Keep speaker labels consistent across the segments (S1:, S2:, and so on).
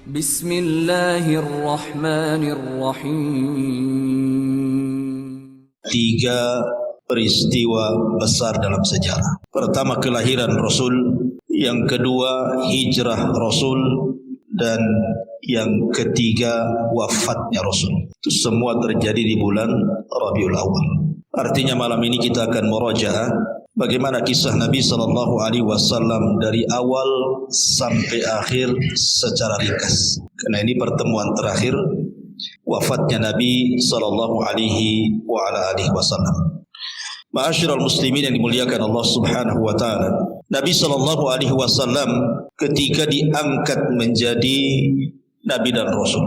S1: Bismillahirrahmanirrahim.
S2: 3 peristiwa besar dalam sejarah. Pertama, kelahiran Rasul, yang kedua hijrah Rasul, dan yang ketiga wafatnya Rasul. Itu semua terjadi di bulan Rabiul Awal. Artinya malam ini kita akan murajaah bagaimana kisah Nabi SAW dari awal sampai akhir secara ringkas. Karena ini pertemuan terakhir wafatnya Nabi SAW. Ma'asyiral muslimin yang dimuliakan Allah Subhanahu wa taala. Nabi SAW ketika diangkat menjadi Nabi dan Rasul,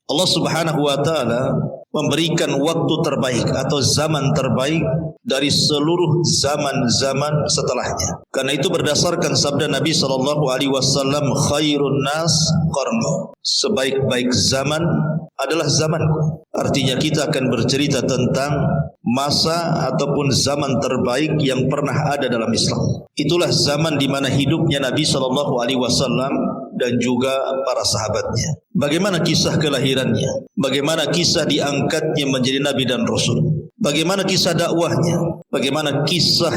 S2: Allah Subhanahu wa taala memberikan waktu terbaik atau zaman terbaik dari seluruh zaman-zaman setelahnya. Karena itu berdasarkan sabda Nabi SAW, khairun nas qarni, sebaik-baik zaman adalah zamanku. Artinya kita akan bercerita tentang masa ataupun zaman terbaik yang pernah ada dalam Islam. Itulah zaman di mana hidupnya Nabi SAW dan juga para sahabatnya. Bagaimana kisah kelahirannya, bagaimana kisah diangkatnya menjadi Nabi dan Rasul, bagaimana kisah dakwahnya, bagaimana kisah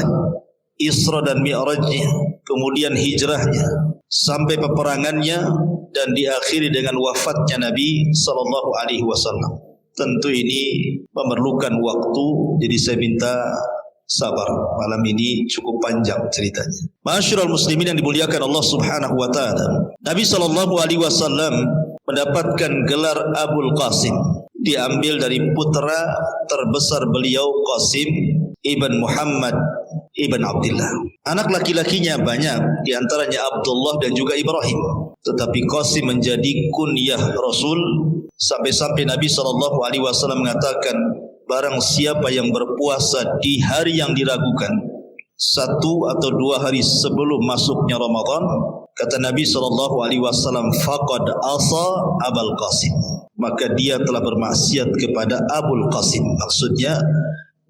S2: Isra dan Mi'rajnya, kemudian hijrahnya sampai peperangannya, dan diakhiri dengan wafatnya Nabi SAW. Tentu ini memerlukan waktu, jadi saya minta sabar. Malam ini cukup panjang ceritanya. Ma'asyiral muslimin yang dimuliakan Allah Subhanahu wa taala. Nabi SAW mendapatkan gelar Abul Qasim, diambil dari putra terbesar beliau, Qasim ibn Muhammad ibn Abdullah. Anak laki-lakinya banyak, diantaranya Abdullah dan juga Ibrahim. Tetapi Qasim menjadi kunyah Rasul, sampai-sampai Nabi SAW mengatakan, barang siapa yang berpuasa di hari yang diragukan, 1 atau 2 hari sebelum masuknya Ramadan, kata Nabi SAW, faqad asa Abul Qasim, maka dia telah bermaksiat kepada Abul Qasim. Maksudnya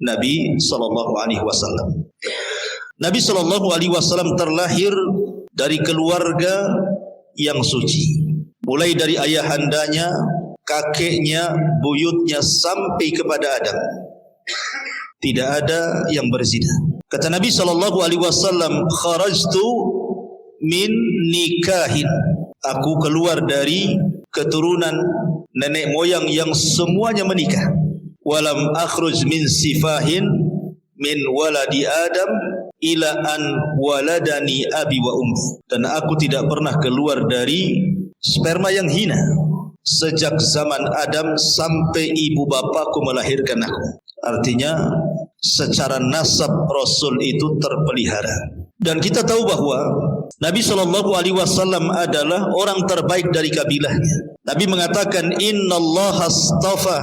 S2: Nabi SAW. Nabi SAW terlahir dari keluarga yang suci, mulai dari ayahandanya, kakeknya, buyutnya, sampai kepada Adam. Tidak ada yang berzina. Kata Nabi SAW, kharajtu min nikahin, aku keluar dari keturunan nenek moyang yang semuanya menikah. Walam akhruj min sifahin min waladi Adam ila an waladani abi wa ummi, dan aku tidak pernah keluar dari sperma yang hina sejak zaman Adam sampai ibu bapakku melahirkan aku. Artinya secara nasab Rasul itu terpelihara. Dan kita tahu bahwa Nabi SAW adalah orang terbaik dari kabilahnya. Nabi mengatakan, innallaha astafa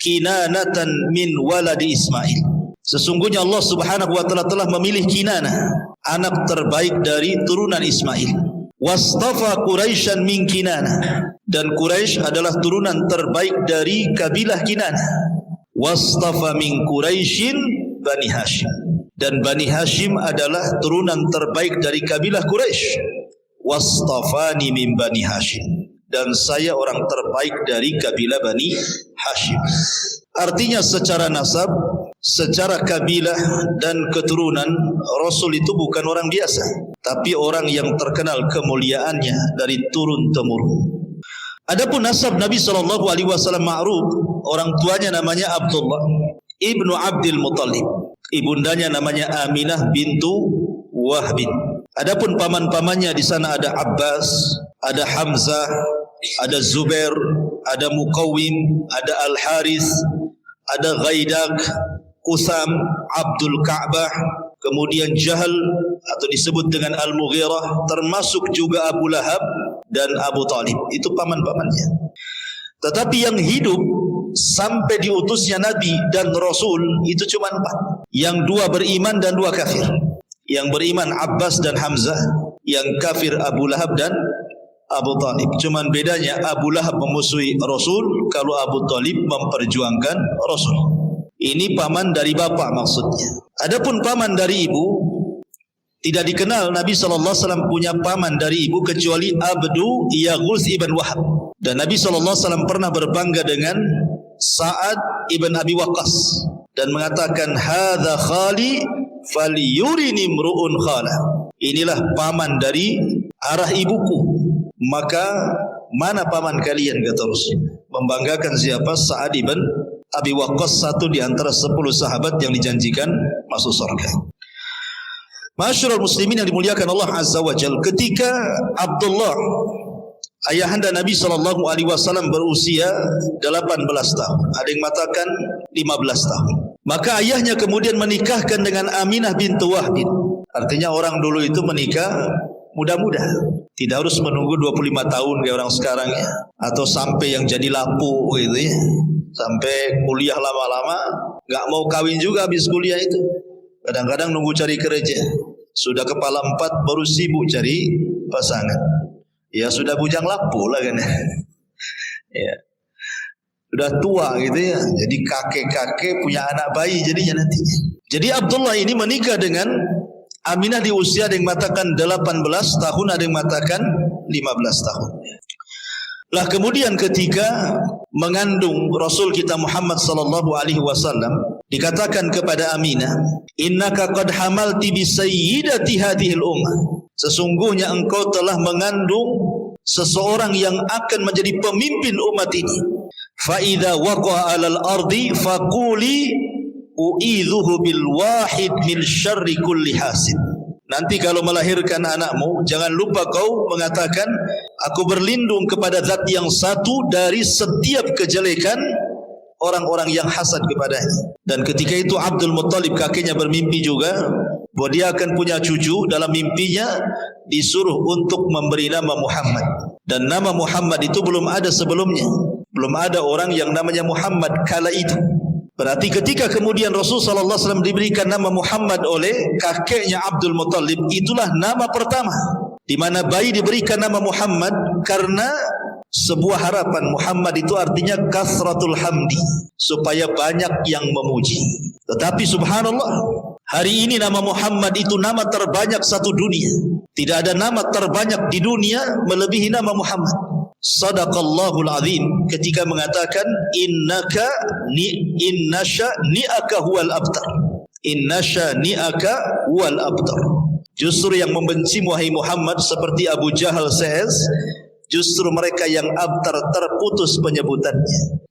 S2: Kinanatan min waladi Ismail. Sesungguhnya Allah Subhanahu wa taala telah memilih Kinanah, anak terbaik dari turunan Ismail. Wastafa Quraisyan min Kinanah, dan Quraisy adalah turunan terbaik dari kabilah Kinanah. Wastafa min Quraisyin Bani Hashim, dan Bani Hashim adalah turunan terbaik dari kabilah Quraisy. Wastafani min Bani Hashim, dan saya orang terbaik dari kabilah Bani Hashim. Artinya secara nasab, secara kabilah dan keturunan, Rasul itu bukan orang biasa, tapi orang yang terkenal kemuliaannya dari turun-temurun. Adapun nasab Nabi SAW ma'ruf, orang tuanya namanya Abdullah ibnu Abdul Muttalib, ibundanya namanya Aminah bintu Wahbin. Adapun paman-pamannya di sana ada Abbas, ada Hamzah, ada Zubair, ada Muqawwim, ada Al-Harith, ada Ghaidak, Qusam, Abdul Ka'bah, kemudian Jahal atau disebut dengan Al-Mughirah, termasuk juga Abu Lahab dan Abu Talib. Itu paman-pamannya. Tetapi yang hidup sampai diutusnya Nabi dan Rasul itu cuma 4. Yang 2 beriman dan 2 kafir. Yang beriman Abbas dan Hamzah, yang kafir Abu Lahab dan Abu Talib. Cuman bedanya Abu Lahab memusuhi Rasul, kalau Abu Talib memperjuangkan Rasul. Ini paman dari bapak maksudnya. Adapun paman dari ibu, Tidak dikenal Nabi SAW punya paman dari ibu kecuali Abdu Yaghus ibn Wahab. Dan Nabi SAW pernah berbangga dengan Sa'ad ibn Abi Waqqas dan mengatakan, hadza khali falyurini mru'un khala. Inilah paman dari arah ibuku, maka mana paman kalian, kata Rasul. Membanggakan siapa? Sa'ad ibn Abi Waqqas, satu di antara 10 sahabat yang dijanjikan masuk surga. Ma'asyiral muslimin yang dimuliakan Allah Azza wa Jalla, ketika Abdullah ayahanda Nabi SAW berusia 18 tahun, ada yang mengatakan 15 tahun, maka ayahnya kemudian menikahkan dengan Aminah bintu Wahb. Artinya orang dulu itu menikah muda-muda, tidak harus menunggu 25 tahun kayak orang sekarang ya, atau sampai yang jadi lapu gitu ya, sampai kuliah lama-lama gak mau kawin juga habis kuliah itu. Kadang-kadang nunggu cari kerja, sudah kepala 4 baru sibuk cari pasangan. Ya sudah bujang lapu lah kan. Ya. Sudah tua gitu ya. Jadi kakek-kakek punya anak bayi jadinya nanti. Jadi Abdullah ini menikah dengan Aminah di usia ada yang mengatakan 18 tahun, ada yang mengatakan 15 tahun. Lah kemudian ketika mengandung Rasul kita Muhammad sallallahu alaihi wasallam, dikatakan kepada Aminah, innaka qad hamalti bi sayyidati hadhil ummah. Sesungguhnya engkau telah mengandung seseorang yang akan menjadi pemimpin umat ini. Fa idza waqa'a 'alal ardi faquli u'idzuhu bil wahid min syarri kulli hasid. Nanti kalau melahirkan anakmu, jangan lupa kau mengatakan, aku berlindung kepada zat yang satu dari setiap kejelekan orang-orang yang hasad kepadanya. Dan ketika itu Abdul Muttalib kakeknya bermimpi juga bahwa dia akan punya cucu. Dalam mimpinya disuruh untuk memberi nama Muhammad. Dan nama Muhammad itu belum ada sebelumnya. Belum ada orang yang namanya Muhammad kala itu. Berarti ketika kemudian Rasulullah SAW diberikan nama Muhammad oleh kakeknya Abdul Muttalib, itulah nama pertama di mana bayi diberikan nama Muhammad karena sebuah harapan. Muhammad itu artinya kasratul hamdi, supaya banyak yang memuji. Tetapi subhanallah, hari ini nama Muhammad itu nama terbanyak satu dunia. Tidak ada nama terbanyak di dunia melebihi nama Muhammad. Sadaqallahul azim ketika mengatakan innaka innasha ni'aka huwal abtar. Innasha ni'aka huwal abtar. Justru yang membenci wahai Muhammad seperti Abu Jahal CS, justru mereka yang abtar, terputus penyebutannya.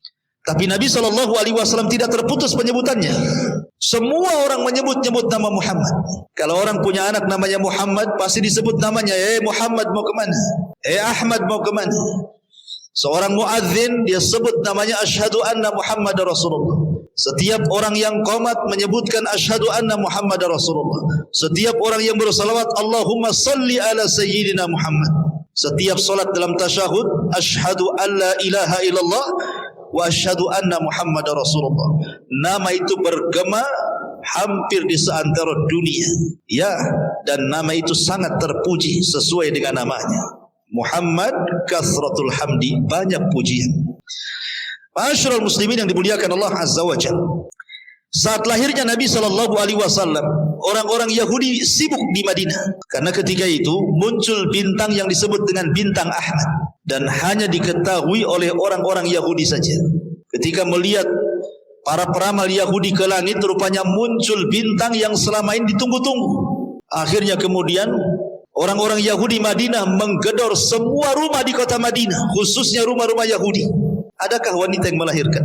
S2: Tapi Nabi SAW tidak terputus penyebutannya. Semua orang menyebut-nyebut nama Muhammad. Kalau orang punya anak namanya Muhammad, pasti disebut namanya. Muhammad mau kemana? Ahmad mau kemana? Seorang muadzin dia sebut namanya asyhadu anna Muhammad Rasulullah. Setiap orang yang qomat menyebutkan asyhadu anna Muhammad Rasulullah. Setiap orang yang bersalawat Allahumma salli ala sayyidina Muhammad. Setiap salat dalam tasyahud asyhadu an la ilaha illallah wa asyhadu anna Muhammad Rasulullah. Nama itu bergema hampir di seantero dunia. Ya, dan nama itu sangat terpuji sesuai dengan namanya. Muhammad kasratul hamdi, banyak pujian. Ma'asyiral muslimin yang dimuliakan Allah Azza wa Jalla. Saat lahirnya Nabi SAW, orang-orang Yahudi sibuk di Madinah. Karena ketika itu muncul bintang yang disebut dengan bintang Ahmad. Dan hanya diketahui oleh orang-orang Yahudi saja. Ketika melihat para peramal Yahudi ke langit, rupanya muncul bintang yang selama ini ditunggu-tunggu. Akhirnya kemudian orang-orang Yahudi Madinah menggedor semua rumah di kota Madinah, khususnya rumah-rumah Yahudi. Adakah wanita yang melahirkan?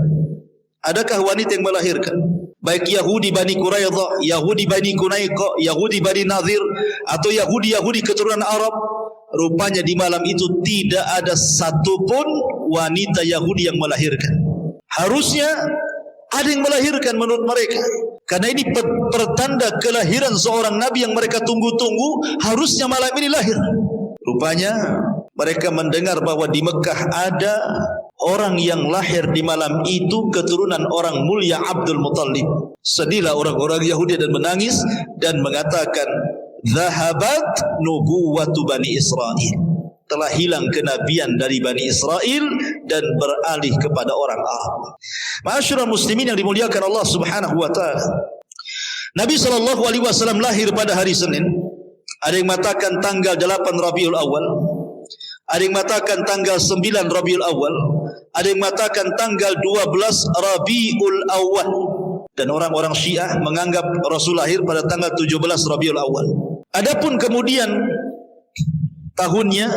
S2: Adakah wanita yang melahirkan? Baik Yahudi Bani Quraidah, Yahudi Bani Kunaiqa, Yahudi Bani Nadir, atau Yahudi keturunan Arab. Rupanya di malam itu tidak ada satupun wanita Yahudi yang melahirkan. Harusnya ada yang melahirkan menurut mereka. Karena ini pertanda kelahiran seorang Nabi yang mereka tunggu-tunggu. Harusnya malam ini lahir. Rupanya mereka mendengar bahwa di Mekah ada orang yang lahir di malam itu, keturunan orang mulia Abdul Muttalib. Sedihlah orang-orang Yahudi dan menangis dan mengatakan, "Zahabat nubuwatu Bani Israel." Telah hilang kenabian dari Bani Israel dan beralih kepada orang Arab. Ma'asyiral muslimin yang dimuliakan Allah Subhanahu wa taala. Nabi SAW lahir pada hari Senin Ada yang mengatakan tanggal 8 Rabiul Awal, ada yang mengatakan tanggal 9 Rabiul Awal, ada yang mengatakan tanggal 12 Rabiul Awal. Dan orang-orang Syiah menganggap Rasul lahir pada tanggal 17 Rabiul Awal. Adapun kemudian tahunnya,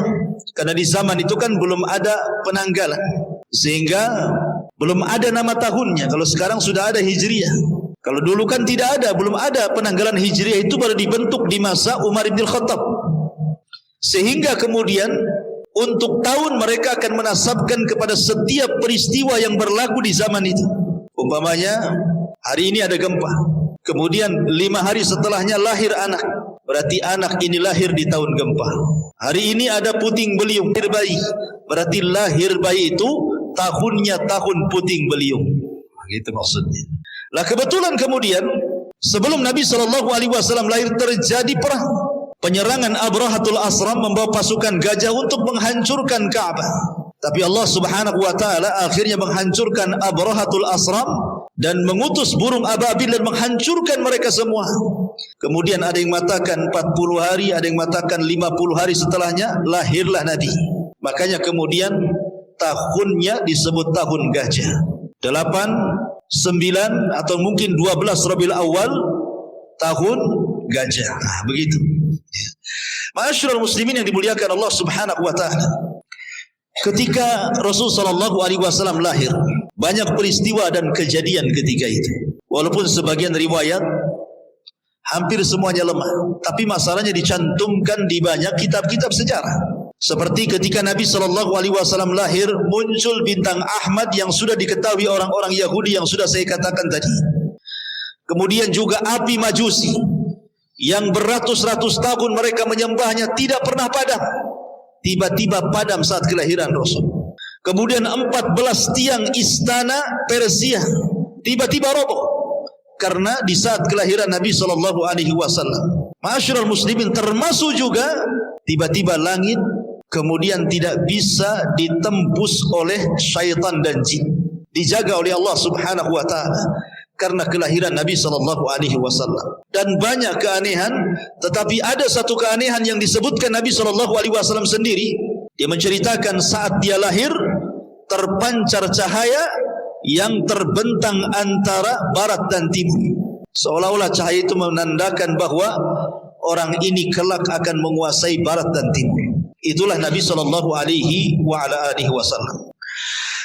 S2: karena di zaman itu kan belum ada penanggalan, sehingga belum ada nama tahunnya. Kalau sekarang sudah ada Hijriah. Kalau dulu kan tidak ada, belum ada penanggalan Hijriah, itu baru dibentuk di masa Umar bin Khattab. Sehingga kemudian untuk tahun mereka akan menasabkan kepada setiap peristiwa yang berlaku di zaman itu. Umpamanya hari ini ada gempa, kemudian 5 hari setelahnya lahir anak, berarti anak ini lahir di tahun gempa. Hari ini ada puting beliung, lahir bayi, berarti lahir bayi itu tahunnya tahun puting beliung. Gitu maksudnya. Lah kebetulan kemudian sebelum Nabi SAW lahir terjadi perang. Penyerangan Abrahatul Asram membawa pasukan gajah untuk menghancurkan Ka'bah. Tapi Allah Subhanahu wa taala akhirnya menghancurkan Abrahatul Asram dan mengutus burung ababil dan menghancurkan mereka semua. Kemudian ada yang mengatakan 40 hari, ada yang mengatakan 50 hari setelahnya lahirlah Nabi. Makanya kemudian tahunnya disebut tahun gajah. 8, 9 atau mungkin 12 Rabiul Awal, tahun gajah. Nah, begitu. Ma'asyiral muslimin yang dimuliakan Allah Subhanahu wa taala. Ketika Rasul sallallahu alaihi wasallam lahir, banyak peristiwa dan kejadian ketika itu. Walaupun sebagian riwayat hampir semuanya lemah, tapi masalahnya dicantumkan di banyak kitab-kitab sejarah. Seperti ketika Nabi SAW lahir, muncul bintang Ahmad yang sudah diketahui orang-orang Yahudi yang sudah saya katakan tadi. Kemudian juga api Majusi yang beratus-ratus tahun mereka menyembahnya tidak pernah padam. Tiba-tiba padam saat kelahiran Rasul. Kemudian 14 tiang istana Persia tiba-tiba roboh karena di saat kelahiran Nabi SAW. Ma'asyiral muslimin, termasuk juga tiba-tiba langit kemudian tidak bisa ditembus oleh syaitan dan jin, dijaga oleh Allah Subhanahu wa taala karena kelahiran Nabi SAW. Dan banyak keanehan, tetapi ada satu keanehan yang disebutkan Nabi SAW sendiri. Dia menceritakan saat dia lahir terpancar cahaya yang terbentang antara barat dan timur, seolah-olah cahaya itu menandakan bahwa orang ini kelak akan menguasai barat dan timur. Itulah Nabi SAW.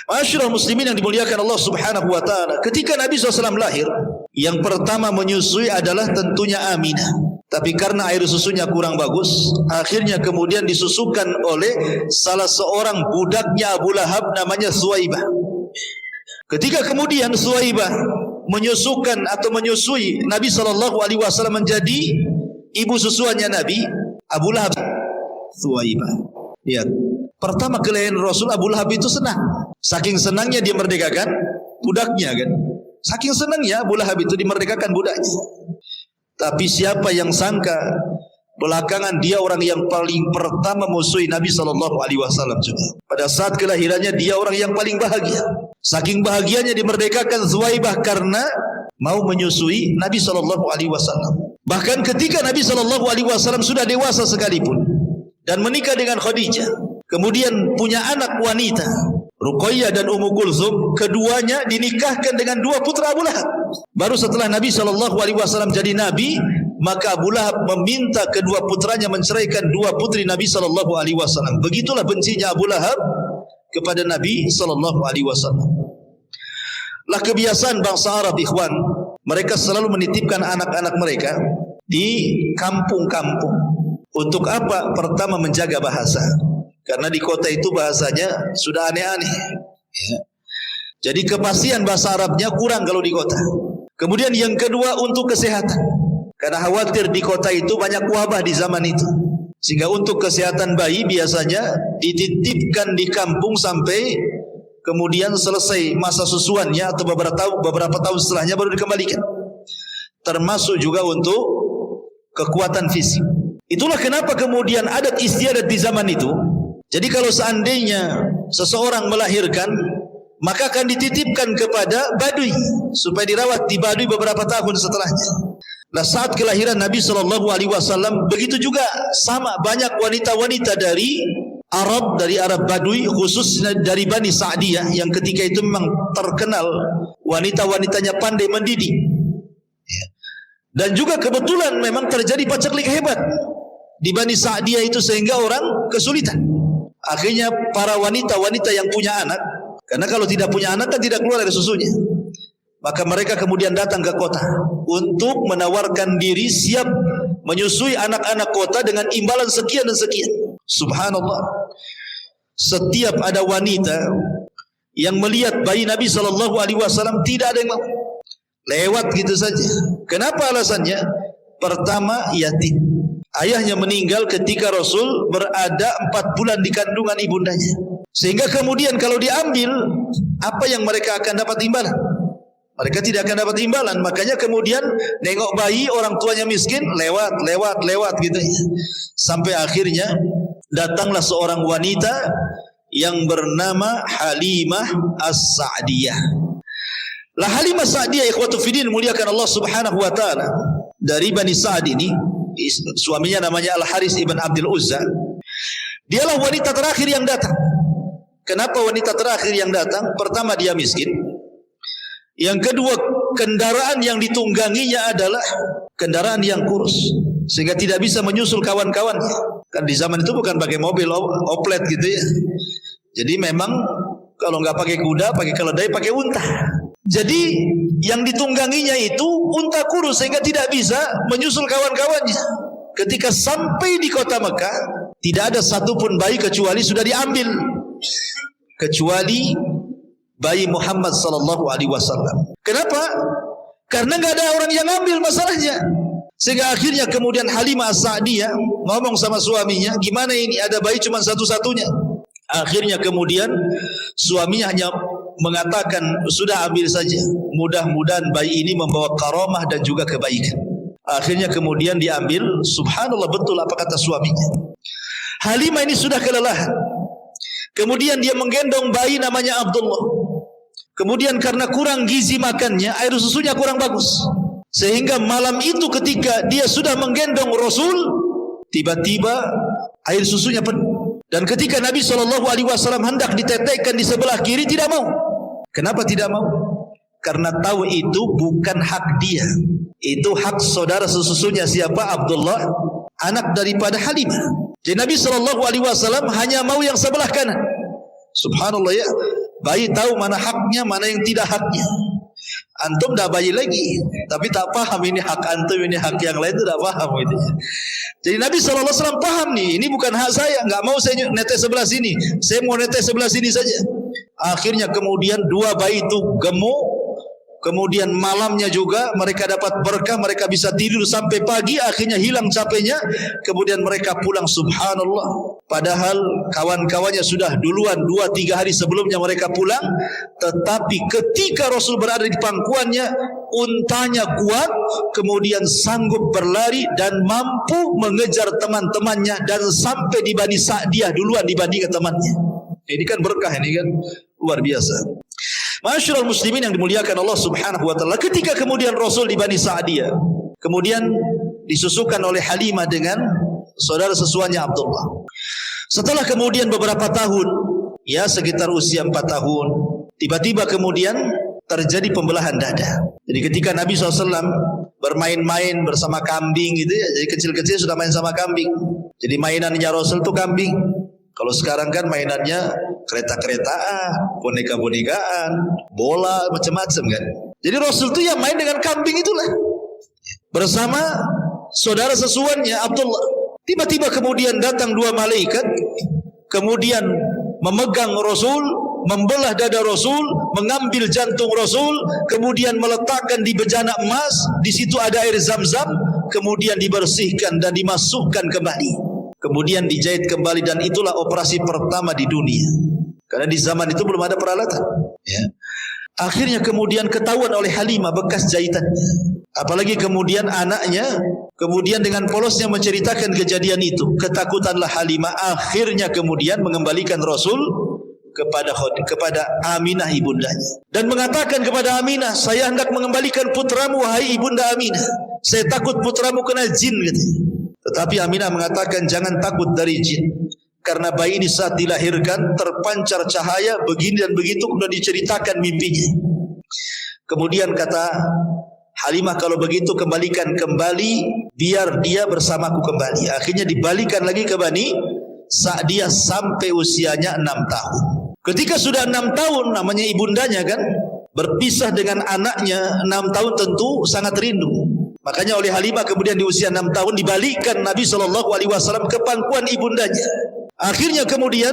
S2: Ma'asyiral muslimin yang dimuliakan Allah Subhanahu wa taala. Ketika Nabi SAW lahir, yang pertama menyusui adalah tentunya Aminah. Tapi karena air susunya kurang bagus, akhirnya kemudian disusukan oleh salah seorang budaknya Abu Lahab namanya Suwaibah. Ketika kemudian Suwaibah menyusukan atau menyusui Nabi SAW menjadi ibu susuannya Nabi, Abu Lahab Suwaibah. Lihat, pertama kelahiran Rasul, Abu Lahab itu senang. Saking senangnya dia merdekakan budaknya kan. Saking senangnya Abu Lahab itu dimerdekakan budaknya. Tapi siapa yang sangka belakangan dia orang yang paling pertama musuhi Nabi SAW juga. Pada saat kelahirannya dia orang yang paling bahagia. Saking bahagianya dimerdekakan Suwaibah karena mau menyusui Nabi SAW. Bahkan ketika Nabi SAW sudah dewasa sekalipun dan menikah dengan Khadijah, kemudian punya anak wanita Ruqayyah dan Ummu Kulsum, keduanya dinikahkan dengan dua putra Abu Lahab. Baru setelah Nabi SAW jadi Nabi, maka Abu Lahab meminta kedua putranya menceraikan dua putri Nabi SAW. Begitulah bencinya Abu Lahab kepada Nabi SAW. Lah kebiasaan bangsa Arab, ikhwan, mereka selalu menitipkan anak-anak mereka di kampung-kampung. Untuk apa? Pertama, menjaga bahasa. Karena di kota itu bahasanya sudah aneh-aneh ya. Jadi kepastian bahasa Arabnya kurang kalau di kota. Kemudian yang kedua, untuk kesehatan. Karena khawatir di kota itu banyak wabah di zaman itu, sehingga untuk kesehatan bayi biasanya dititipkan di kampung sampai kemudian selesai masa susuannya atau beberapa tahun setelahnya baru dikembalikan. Termasuk juga untuk kekuatan fisik. Itulah kenapa kemudian adat istiadat di zaman itu. Jadi kalau seandainya seseorang melahirkan, maka akan dititipkan kepada badui supaya dirawat di badui beberapa tahun setelahnya. Nah, saat kelahiran Nabi SAW, begitu juga sama banyak wanita-wanita dari Arab, dari Arab Badui, khususnya dari Bani Sa'diyah yang ketika itu memang terkenal wanita-wanitanya pandai mendidik. Dan juga kebetulan memang terjadi pacaklik hebat di Bani Sa'diyah itu sehingga orang kesulitan. Akhirnya para wanita-wanita yang punya anak, karena kalau tidak punya anak kan tidak keluar dari susunya, maka mereka kemudian datang ke kota untuk menawarkan diri siap menyusui anak-anak kota dengan imbalan sekian dan sekian. Subhanallah. Setiap ada wanita yang melihat bayi Nabi SAW, tidak ada yang mau. Lewat gitu saja. Kenapa alasannya? Pertama, yatim. Ayahnya meninggal ketika Rasul berada 4 bulan di kandungan ibundanya. Sehingga kemudian kalau diambil, apa yang mereka akan dapat imbalan? Mereka tidak akan dapat imbalan. Makanya kemudian nengok bayi orang tuanya miskin, lewat gitu. Sampai akhirnya datanglah seorang wanita yang bernama Halimah As-Sa'diyah. Lah Halimah Sa'diyah, ikhwatu fiddin, muliakan Allah Subhanahu wa taala, dari Bani Sa'd ini, suaminya namanya Al-Haris ibn Abdul Uzza. Dialah wanita terakhir yang datang. Kenapa wanita terakhir yang datang? Pertama, dia miskin. Yang kedua, kendaraan yang ditungganginya adalah kendaraan yang kurus, sehingga tidak bisa menyusul kawan-kawannya. Kan di zaman itu bukan pakai mobil oplet gitu ya. Jadi memang kalau nggak pakai kuda, pakai keledai, pakai unta. Jadi yang ditungganginya itu unta kurus sehingga tidak bisa menyusul kawan-kawannya. Ketika sampai di kota Mekah, tidak ada satupun bayi kecuali sudah diambil, kecuali bayi Muhammad SAW. Kenapa? Karena nggak ada orang yang ambil masalahnya. Sehingga akhirnya kemudian Halimah As-Sa'diyah ngomong sama suaminya, gimana ini, ada bayi cuma satu-satunya. Akhirnya kemudian suaminya hanya mengatakan, sudah ambil saja, mudah-mudahan bayi ini membawa karamah dan juga kebaikan. Akhirnya kemudian diambil. Subhanallah, betul apa kata suaminya. Halimah ini sudah kelelahan. Kemudian dia menggendong bayi namanya Abdullah. Kemudian karena kurang gizi makannya, air susunya kurang bagus. Sehingga malam itu ketika dia sudah menggendong Rasul, tiba-tiba air susunya penuh. Dan ketika Nabi SAW hendak ditetekkan di sebelah kiri, tidak mau. Kenapa tidak mau? Karena tahu itu bukan hak dia. Itu hak saudara sesusunya. Siapa? Abdullah, anak daripada Halimah. Jadi Nabi SAW hanya mau yang sebelah kanan. Subhanallah ya. Bayi tahu mana haknya, mana yang tidak haknya. Antum dah bayi lagi, tapi tak paham ini hak antum, ini hak yang lain, itu tak paham gitu. Jadi Nabi SAW paham nih, ini bukan hak saya, nggak mau saya netes sebelah sini, saya mau netes sebelah sini saja. Akhirnya kemudian dua bayi itu gemuk. Kemudian malamnya juga mereka dapat berkah, mereka bisa tidur sampai pagi, akhirnya hilang capeknya, kemudian mereka pulang. Subhanallah. Padahal kawan-kawannya sudah duluan 2-3 hari sebelumnya mereka pulang, tetapi ketika Rasul berada di pangkuannya, untanya kuat, kemudian sanggup berlari dan mampu mengejar teman-temannya dan sampai di Bani Sa'diyah duluan dibandingkan temannya. Ini kan berkah, ini kan luar biasa. Masyarul muslimin yang dimuliakan Allah Subhanahu wa taala, ketika kemudian Rasul di Bani Sa'diyah, kemudian disusukan oleh Halimah dengan saudara sesuanya Abdullah. Setelah kemudian beberapa tahun, ya sekitar usia 4 tahun, tiba-tiba kemudian terjadi pembelahan dada. Jadi ketika Nabi SAW bermain-main bersama kambing gitu ya, jadi kecil-kecil sudah main sama kambing. Jadi mainannya Rasul itu kambing. Kalau sekarang kan mainannya kereta-keretaan, boneka-bonekaan, bola, macam-macam kan. Jadi Rasul itu ya main dengan kambing itulah. Bersama saudara sesuannya Abdullah. Tiba-tiba kemudian datang 2 malaikat, kemudian memegang Rasul, membelah dada Rasul, mengambil jantung Rasul, kemudian meletakkan di bejana emas, di situ ada air Zam-Zam, kemudian dibersihkan dan dimasukkan kembali. Kemudian dijahit kembali, dan itulah operasi pertama di dunia. Karena di zaman itu belum ada peralatan. Ya. Akhirnya kemudian ketahuan oleh Halimah bekas jahitannya. Apalagi kemudian anaknya, kemudian dengan polosnya menceritakan kejadian itu. Ketakutanlah Halimah, akhirnya kemudian mengembalikan Rasul kepada Aminah ibundanya. Dan mengatakan kepada Aminah, saya hendak mengembalikan putramu, wahai ibunda Aminah. saya takut putramu kena jin katanya. Tetapi Aminah mengatakan jangan takut dari jin, karena bayi ini saat dilahirkan terpancar cahaya begini dan begitu, kemudian diceritakan mimpinya. Kemudian kata Halimah, kalau begitu kembalikan kembali biar dia bersamaku kembali. Akhirnya dibalikan lagi ke Bani Sa'diyah sampai usianya 6 tahun. Ketika sudah 6 tahun, namanya ibundanya kan, berpisah dengan anaknya 6 tahun tentu sangat rindu. Makanya oleh Halimah kemudian di usia 6 tahun dibalikkan Nabi SAW ke pangkuan ibundanya. Akhirnya kemudian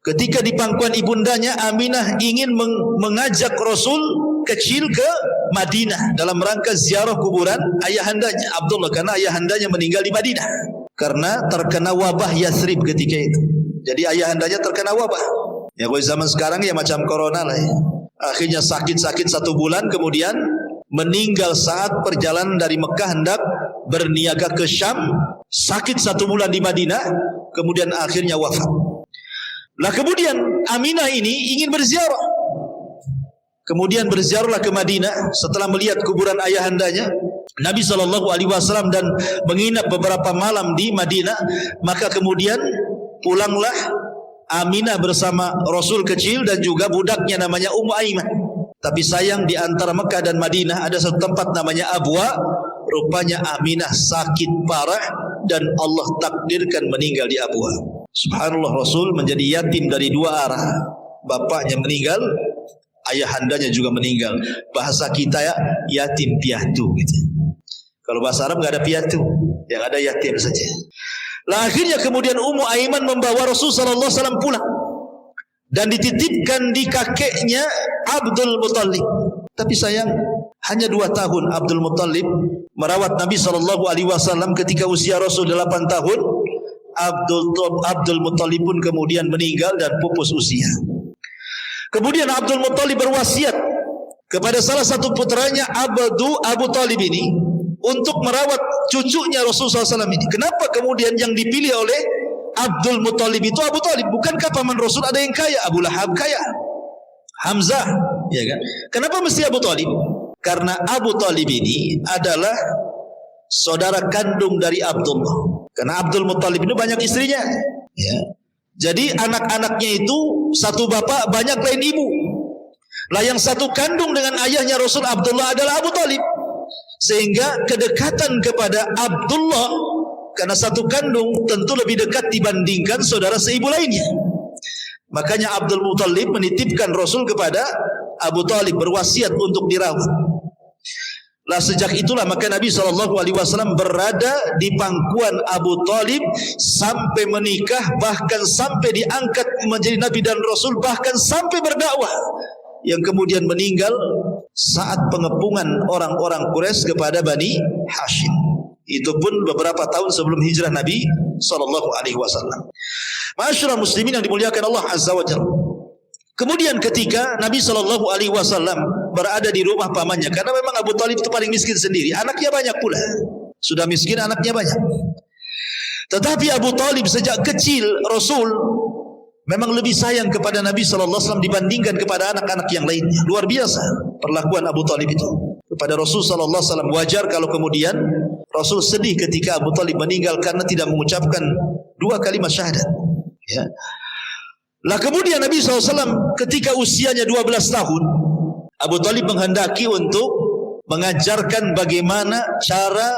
S2: ketika di pangkuan ibundanya, Aminah ingin mengajak Rasul kecil ke Madinah dalam rangka ziarah kuburan ayahandanya Abdullah, karena ayahandanya meninggal di Madinah karena terkena wabah Yathrib ketika itu. Jadi ayahandanya terkena wabah. Ya kalau zaman sekarang ya macam corona lah ya. Akhirnya sakit-sakit 1 bulan, kemudian meninggal saat perjalanan dari Mekah hendak berniaga ke Syam. Sakit 1 bulan di Madinah, kemudian akhirnya wafat. Lah kemudian Aminah ini ingin berziarah. Kemudian berziarahlah ke Madinah setelah melihat kuburan ayahandanya Nabi SAW dan menginap beberapa malam di Madinah. Maka kemudian pulanglah Aminah bersama Rasul kecil dan juga budaknya namanya Ummu Aiman. Tapi sayang di antara Mekah dan Madinah ada satu tempat namanya Abwa. Rupanya Aminah sakit parah dan Allah takdirkan meninggal di Abwa. Subhanallah, Rasul menjadi yatim dari 2 arah. Bapaknya meninggal, ayahandanya juga meninggal. Bahasa kita ya yatim piatu gitu. Kalau bahasa Arab enggak ada piatu, yang ada yatim saja. Lah akhirnya kemudian Ummu Aiman membawa Rasul sallallahu alaihi wasallam pulang dan dititipkan di kakeknya Abdul Muttalib. Tapi sayang hanya 2 tahun Abdul Muttalib merawat Nabi sallallahu alaihi wasallam. Ketika usia Rasul 8 tahun, Abdul Muttalib pun kemudian meninggal dan pupus usia. Kemudian Abdul Muttalib berwasiat kepada salah satu putranya Abu Talib ini untuk merawat cucunya Rasulullah SAW ini. Kenapa kemudian yang dipilih oleh Abdul Muttalib itu Abu Talib? Bukankah paman Rasul ada yang kaya? Abu Lahab kaya, Hamzah, ya kan? Kenapa mesti Abu Talib? Karena Abu Talib ini adalah saudara kandung dari Abdullah. Karena Abdul Muttalib itu banyak istrinya, ya. Jadi anak-anaknya itu satu bapak banyak lain ibu. Lah yang satu kandung dengan ayahnya Rasul Abdullah adalah Abu Talib. Sehingga kedekatan kepada Abdullah karena satu kandung tentu lebih dekat dibandingkan saudara seibu lainnya. Makanya Abdul Muttalib menitipkan Rasul kepada Abu Talib, berwasiat untuk dirawat. Lah sejak itulah maka Nabi SAW berada di pangkuan Abu Talib sampai menikah, bahkan sampai diangkat menjadi Nabi dan Rasul, bahkan sampai berdakwah, yang kemudian meninggal saat pengepungan orang-orang Quraisy kepada Bani Hashim. Itu pun beberapa tahun sebelum hijrah Nabi SAW. Ma'asyiral muslimin yang dimuliakan Allah Azza wa Jalla. Kemudian ketika Nabi SAW berada di rumah pamannya, karena memang Abu Talib itu paling miskin sendiri, anaknya banyak pula, sudah miskin anaknya banyak. Tetapi Abu Talib sejak kecil Rasul memang lebih sayang kepada Nabi SAW dibandingkan kepada anak-anak yang lainnya. Luar biasa perlakuan Abu Talib itu kepada Rasul SAW. Wajar kalau kemudian Rasul sedih ketika Abu Talib meninggal karena tidak mengucapkan 2 kalimat syahadat, ya. Lah kemudian Nabi SAW ketika usianya 12 tahun, Abu Talib menghendaki untuk mengajarkan bagaimana cara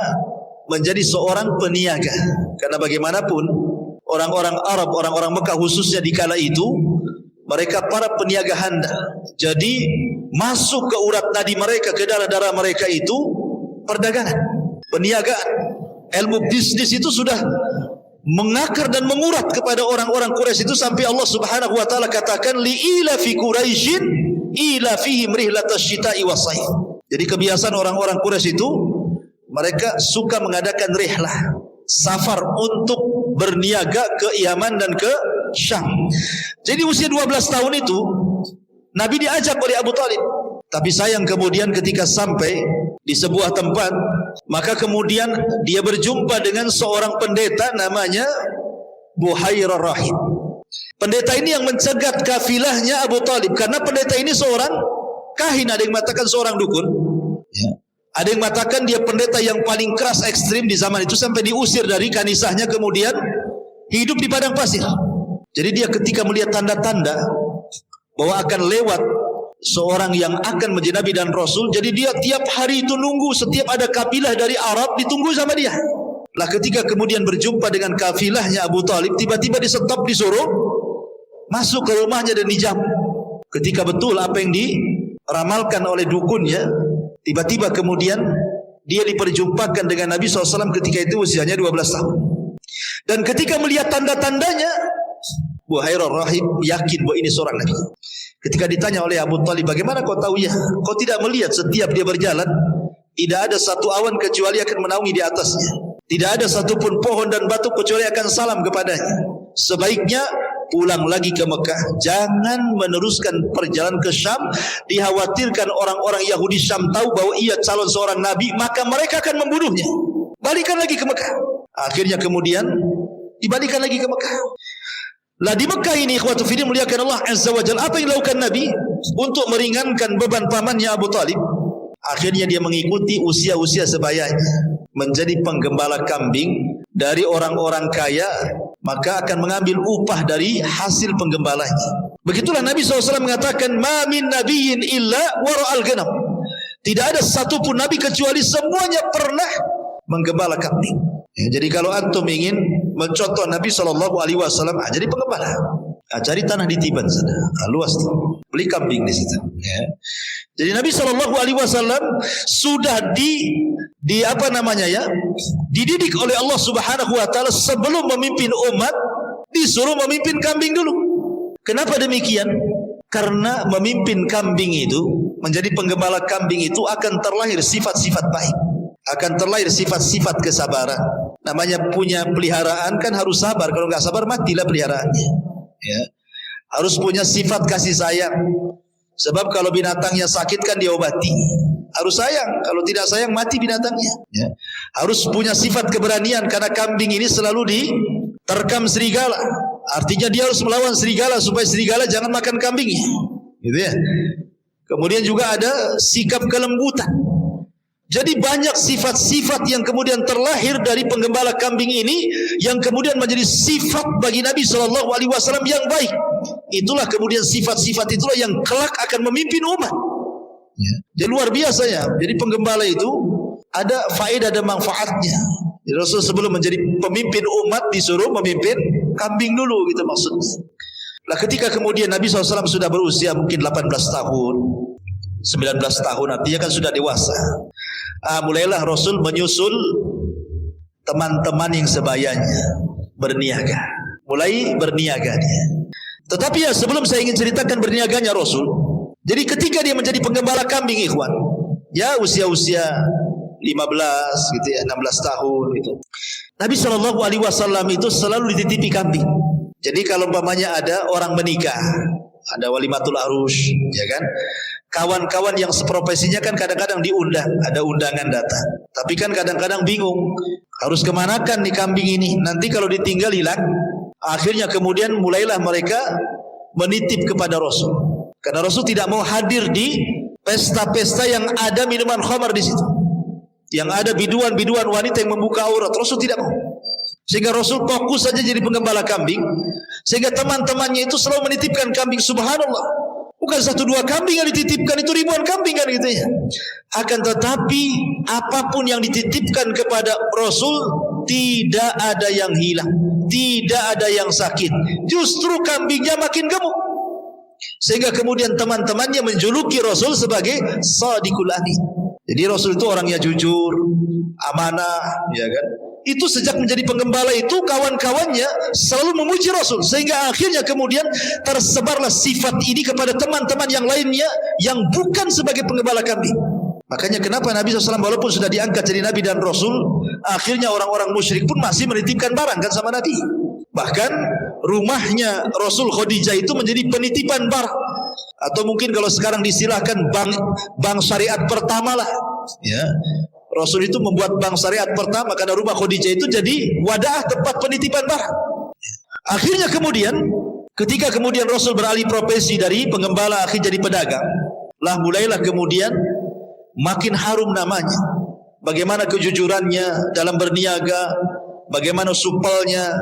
S2: menjadi seorang peniaga. Karena bagaimanapun orang-orang Arab, orang-orang Mekah khususnya di kala itu, mereka para peniaga handal. Jadi masuk ke urat nadi mereka, ke darah-darah mereka itu perdagangan, peniagaan. Ilmu bisnis itu sudah mengakar dan mengurat kepada orang-orang Quraisy itu, sampai Allah Subhanahu wa taala katakan li'ila fi Quraisyin ila fihim rihlatash syita'i was-sayf. Jadi kebiasaan orang-orang Quraisy itu mereka suka mengadakan rihlah, safar untuk berniaga ke Yaman dan ke Syam. Jadi usia 12 tahun itu Nabi diajak oleh Abu Talib. Tapi sayang kemudian ketika sampai di sebuah tempat, maka kemudian dia berjumpa dengan seorang pendeta namanya Buhairah Rahib. Pendeta ini yang mencegat kafilahnya Abu Talib, karena pendeta ini seorang kahin, ada yang mengatakan seorang dukun, ya. Ada yang mengatakan dia pendeta yang paling keras ekstrim di zaman itu sampai diusir dari kanisahnya, kemudian hidup di padang pasir. Jadi dia ketika melihat tanda-tanda bahwa akan lewat seorang yang akan menjadi nabi dan rasul, jadi dia tiap hari itu nunggu, setiap ada kafilah dari Arab ditunggu sama dia. Lah ketika kemudian berjumpa dengan kafilahnya Abu Talib, tiba-tiba disetop, disuruh masuk ke rumahnya dan dijamu. Ketika betul apa yang diramalkan oleh dukunnya, tiba-tiba kemudian dia diperjumpakan dengan Nabi SAW ketika itu usianya 12 tahun. Dan ketika melihat tanda-tandanya, Buhairah Rahib yakin bahwa ini seorang Nabi. Ketika ditanya oleh Abu Talib, bagaimana kau tahu ya? Kau tidak melihat setiap dia berjalan, tidak ada satu awan kecuali akan menaungi di atasnya. Tidak ada satupun pohon dan batu kecuali akan salam kepadanya. Sebaiknya pulang lagi ke Mekah. Jangan meneruskan perjalanan ke Syam. Dikhawatirkan orang-orang Yahudi Syam tahu bahwa ia calon seorang Nabi, maka mereka akan membunuhnya. Balikan lagi ke Mekah. Akhirnya kemudian dibalikan lagi ke Mekah. Lah di Mekah ini ikhwatu fiddin muliakan Allah Azza wa Jalla, apa yang dilakukan Nabi untuk meringankan beban pamannya Abu Talib? Akhirnya dia mengikuti usia-usia sebayanya, menjadi penggembala kambing dari orang-orang kaya, maka akan mengambil upah dari hasil penggembalanya. Begitulah Nabi SAW mengatakan, ma min nabiyyin illa wara'al ghanam. Tidak ada satupun nabi kecuali semuanya pernah menggembala kambing. Ya, jadi kalau antum ingin mencontoh Nabi SAW, jadi penggembala. Cari tanah di Tiban sana, luas tuh, beli kambing di situ. Ya. Jadi Nabi SAW sudah dididik oleh Allah Subhanahu Wa Taala sebelum memimpin umat, disuruh memimpin kambing dulu. Kenapa demikian? Karena memimpin kambing itu, menjadi penggembala kambing itu akan terlahir sifat-sifat baik, akan terlahir sifat-sifat kesabaran. Namanya punya peliharaan kan harus sabar, kalau nggak sabar matilah peliharaannya. Ya, harus punya sifat kasih sayang. Sebab kalau binatangnya sakit kan diobati. Harus sayang, kalau tidak sayang mati binatangnya. Ya. Harus punya sifat keberanian karena kambing ini selalu diterkam serigala. Artinya dia harus melawan serigala supaya serigala jangan makan kambingnya. Gitu ya. Kemudian juga ada sikap kelembutan. Jadi banyak sifat-sifat yang kemudian terlahir dari penggembala kambing ini, yang kemudian menjadi sifat bagi Nabi SAW yang baik. Itulah kemudian sifat-sifat itulah yang kelak akan memimpin umat. Ya. Jadi luar biasa ya. Jadi penggembala itu ada faedah dan manfaatnya. Jadi Rasul sebelum menjadi pemimpin umat disuruh memimpin kambing dulu, gitu maksudnya. Lah ketika kemudian Nabi SAW sudah berusia mungkin 18 tahun, 19 tahun, artinya kan sudah dewasa. Mulailah Rasul menyusul teman-teman yang sebayanya berniaga. Mulai berniaga dia. Tetapi ya sebelum saya ingin ceritakan berniaganya Rasul, jadi ketika dia menjadi penggembala kambing ikhwan, ya usia-usia 15 gitu ya, 16 tahun gitu. Nabi SAW itu selalu dititipi kambing. Jadi kalau umpamanya ada orang menikah, ada walimatul arus, ya kan? Kawan-kawan yang seprofesinya kan kadang-kadang diundang, ada undangan datang. Tapi kan kadang-kadang bingung, harus kemanakan nih kambing ini? Nanti kalau ditinggal hilang. Akhirnya kemudian mulailah mereka menitip kepada Rasul. Karena Rasul tidak mau hadir di pesta-pesta yang ada minuman khamar di situ, yang ada biduan-biduan wanita yang membuka aurat. Rasul tidak mau. Sehingga Rasul fokus saja jadi penggembala kambing. Sehingga teman-temannya itu selalu menitipkan kambing. Subhanallah, bukan 1-2 kambing yang dititipkan, itu ribuan kambing kan gitu ya. Akan tetapi apapun yang dititipkan kepada Rasul, tidak ada yang hilang, tidak ada yang sakit. Justru kambingnya makin gemuk. Sehingga kemudian teman-temannya menjuluki Rasul sebagai Shadiqul Amin. Jadi Rasul itu orangnya jujur, amanah, ya kan? Itu sejak menjadi penggembala itu kawan-kawannya selalu memuji Rasul, sehingga akhirnya kemudian tersebarlah sifat ini kepada teman-teman yang lainnya yang bukan sebagai penggembala kambing. Makanya kenapa Nabi SAW walaupun sudah diangkat jadi Nabi dan Rasul, akhirnya orang-orang musyrik pun masih menitipkan barang kan sama Nabi. Bahkan rumahnya Rasul Khadijah itu menjadi penitipan barang, atau mungkin kalau sekarang disilahkan bank syariat pertama lah, ya. Rasul itu membuat bank syariat pertama karena rumah Khadijah itu jadi wadah tempat penitipan barang. Akhirnya kemudian ketika kemudian Rasul beralih profesi dari penggembala akhir jadi pedagang, lah mulailah kemudian makin harum namanya. Bagaimana kejujurannya dalam berniaga, bagaimana supelnya,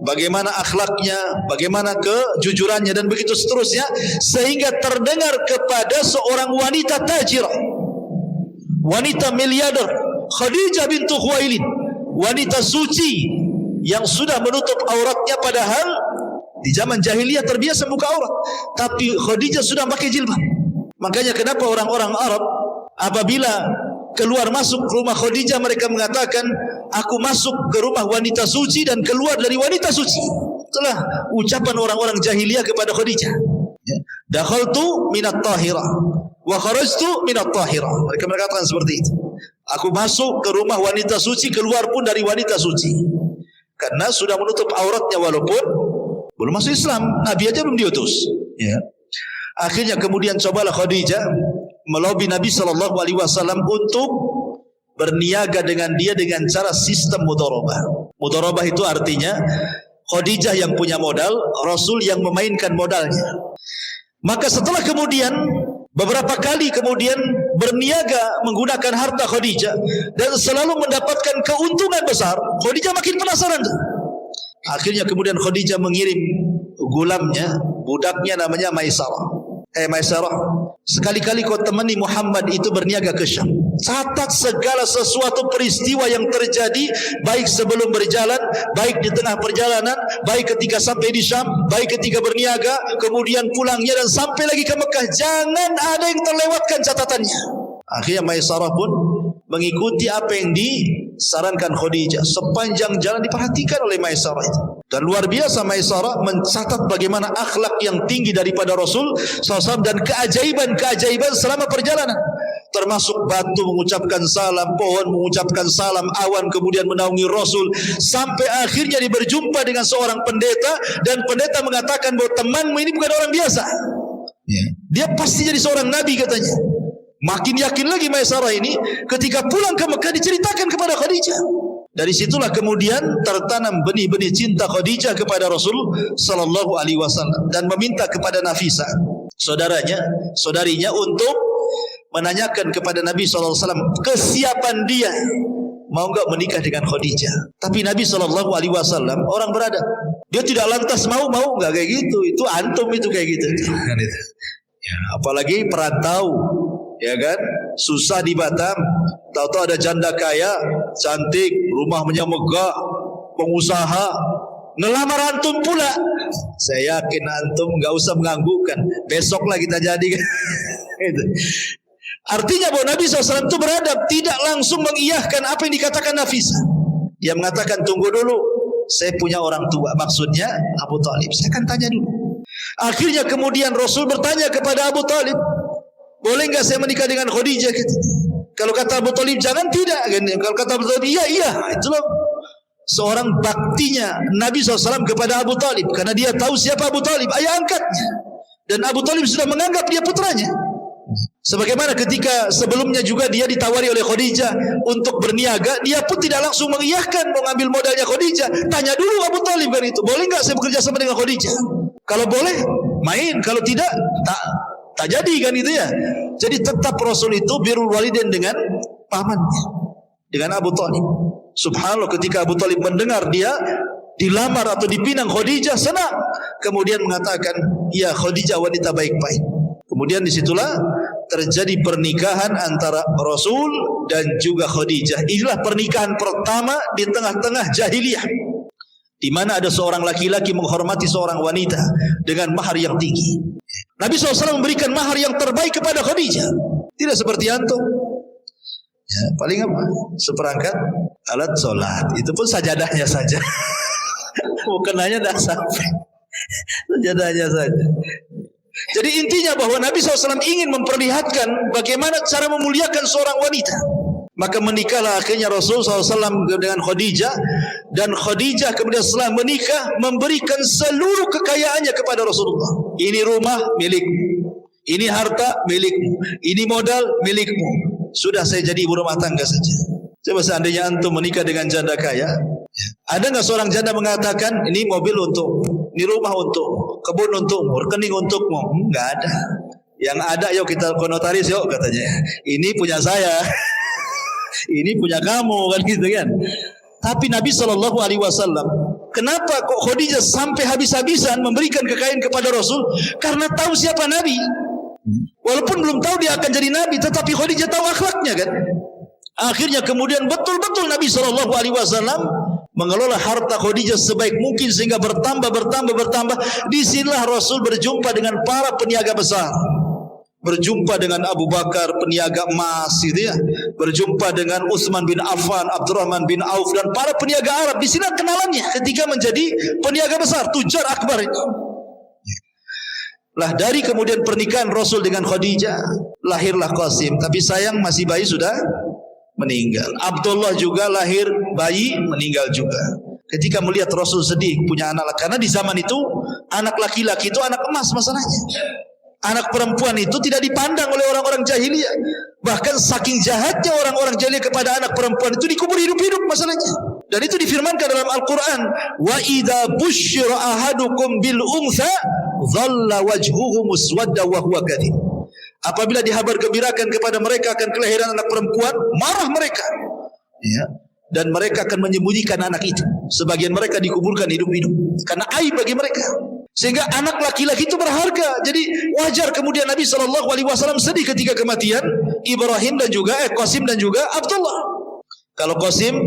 S2: bagaimana akhlaknya, bagaimana kejujurannya dan begitu seterusnya, sehingga terdengar kepada seorang wanita tajirah, wanita miliarder, Khadijah bintu Khuwailid, wanita suci yang sudah menutup auratnya, padahal di zaman jahiliyah terbiasa buka aurat, tapi Khadijah sudah pakai jilbab. Makanya kenapa orang-orang Arab apabila keluar masuk rumah Khadijah, mereka mengatakan, aku masuk ke rumah wanita suci dan keluar dari wanita suci. Itulah ucapan orang-orang jahiliyah kepada Khadijah. Dakhaltu minat tahirah wa kharajtu minat tahirah. Mereka mengatakan seperti itu. Aku masuk ke rumah wanita suci, keluar pun dari wanita suci. Karena sudah menutup auratnya walaupun belum masuk Islam. Nabi aja belum diutus. Ya. Akhirnya kemudian cobalah Khadijah melobi Nabi SAW untuk berniaga dengan dia dengan cara sistem mudharabah. Mudharabah itu artinya Khadijah yang punya modal, Rasul yang memainkan modalnya. Maka setelah kemudian beberapa kali kemudian berniaga menggunakan harta Khadijah dan selalu mendapatkan keuntungan besar, Khadijah makin penasaran. Akhirnya kemudian Khadijah mengirim gulamnya, budaknya namanya Maisarah. Maisarah, sekali-kali kau temani Muhammad itu berniaga ke Syam. Catat segala sesuatu peristiwa yang terjadi, baik sebelum berjalan, baik di tengah perjalanan, baik ketika sampai di Syam, baik ketika berniaga, kemudian pulangnya dan sampai lagi ke Mekah. Jangan ada yang terlewatkan catatannya. Akhirnya Maisarah pun mengikuti apa yang disarankan Khadijah. Sepanjang jalan diperhatikan oleh Maisarah itu. Dan luar biasa Maisarah mencatat bagaimana akhlak yang tinggi daripada Rasul SAW dan keajaiban-keajaiban selama perjalanan. Termasuk batu mengucapkan salam, pohon mengucapkan salam, awan kemudian menaungi Rasul. Sampai akhirnya dia berjumpa dengan seorang pendeta dan pendeta mengatakan bahwa temanmu ini bukan orang biasa. Dia pasti jadi seorang nabi katanya. Makin yakin lagi Maisarah ini ketika pulang ke Mekah diceritakan kepada Khadijah. Dari situlah kemudian tertanam benih-benih cinta Khadijah kepada Rasul sallallahu alaihi wasallam dan meminta kepada Nafisah, saudarinya untuk menanyakan kepada Nabi sallallahu alaihi wasallam kesiapan dia mau enggak menikah dengan Khadijah. Tapi Nabi sallallahu alaihi wasallam orang beradab. Dia tidak lantas mau enggak kayak gitu. Itu antum itu kayak gitu. Ya, apalagi perantau, ya kan, susah di Batam, tahu-tahu ada janda kaya, cantik, rumahnya megah, pengusaha, ngelamar antum pula. Saya yakin antum enggak usah mengganggukan, besoklah kita jadi. Artinya bahwa Nabi SAW itu beradab, tidak langsung mengiyahkan apa yang dikatakan Nafisah. Dia mengatakan tunggu dulu, saya punya orang tua, maksudnya Abu Talib, saya akan tanya dulu. Akhirnya kemudian Rasul bertanya kepada Abu Talib, boleh enggak saya menikah dengan Khadijah? Kalau kata Abu Talib jangan, tidak. Kalau kata Abu Talib iya. Itulah seorang baktinya Nabi SAW kepada Abu Talib, karena dia tahu siapa Abu Talib, ayah angkatnya, dan Abu Talib sudah menganggap dia putranya. Sebagaimana ketika sebelumnya juga dia ditawari oleh Khadijah untuk berniaga, dia pun tidak langsung mengiyahkan mau ngambil modalnya Khadijah. Tanya dulu Abu Talib kan itu, boleh enggak saya bekerja sama dengan Khadijah? Kalau boleh main, kalau tidak tak jadi kan itu ya. Jadi tetap Rasul itu birrul walidain dengan pamannya, dengan Abu Talib. Subhanallah, ketika Abu Talib mendengar dia dilamar atau dipinang Khadijah, senang. Kemudian mengatakan, ya Khadijah wanita baik-baik. Kemudian disitulah terjadi pernikahan antara Rasul dan juga Khadijah. Inilah pernikahan pertama di tengah-tengah jahiliyah, di mana ada seorang laki-laki menghormati seorang wanita dengan mahar yang tinggi. Nabi SAW memberikan mahar yang terbaik kepada Khadijah. Tidak seperti antum, ya, paling apa? Seperangkat alat sholat, itu pun sajadahnya saja. Bukannya dah sampai sajadahnya saja. Jadi intinya bahwa Nabi SAW ingin memperlihatkan bagaimana cara memuliakan seorang wanita. Maka menikahlah akhirnya Rasul SAW dengan Khadijah. Dan Khadijah kemudian setelah menikah memberikan seluruh kekayaannya kepada Rasulullah. Ini rumah milikmu, ini harta milikmu, ini modal milikmu. Sudah saya jadi ibu rumah tangga saja. Coba seandainya antum menikah dengan janda kaya, ada enggak seorang janda mengatakan ini mobil untukmu, ini rumah untukmu, kebun untukmu, rekening untukmu? Enggak ada. Yang ada yuk kita konotaris yuk katanya. Ini punya saya. Ini punya kamu kan gitu kan. Tapi Nabi SAW, kenapa kok Khadijah sampai habis-habisan memberikan kekayaan kepada Rasul? Karena tahu siapa Nabi. Walaupun belum tahu dia akan jadi Nabi, tetapi Khadijah tahu akhlaknya kan. Akhirnya kemudian betul-betul Nabi SAW mengelola harta Khadijah sebaik mungkin sehingga bertambah. Disinilah Rasul berjumpa dengan para peniaga besar. Berjumpa dengan Abu Bakar, peniaga emas gitu ya. Berjumpa dengan Utsman bin Affan, Abdurrahman bin Auf dan para peniaga Arab. Di sini kenalannya ketika menjadi peniaga besar, tujar akbar itu. Lah dari kemudian pernikahan Rasul dengan Khadijah, lahirlah Qasim. Tapi sayang masih bayi sudah meninggal. Abdullah juga lahir bayi meninggal juga. Ketika melihat Rasul sedih punya anak, karena di zaman itu anak laki-laki itu anak emas masalahnya. Anak perempuan itu tidak dipandang oleh orang-orang jahiliyah. Bahkan saking jahatnya orang-orang jahiliyah kepada anak perempuan itu dikubur hidup-hidup masalahnya. Dan itu difirmankan dalam Al-Quran. Wa idza busyira ahadukum bil untha dhalla wajhuhu muswadda wa huwa kadhib. Apabila dihabar gembirakan kepada mereka akan kelahiran anak perempuan, marah mereka. Ya. Dan mereka akan menyembunyikan anak itu. Sebagian mereka dikuburkan hidup-hidup karena aib bagi mereka. Sehingga anak laki-laki itu berharga. Jadi wajar kemudian Nabi SAW sedih ketika kematian Ibrahim dan juga Qasim dan juga Abdullah. Kalau Qasim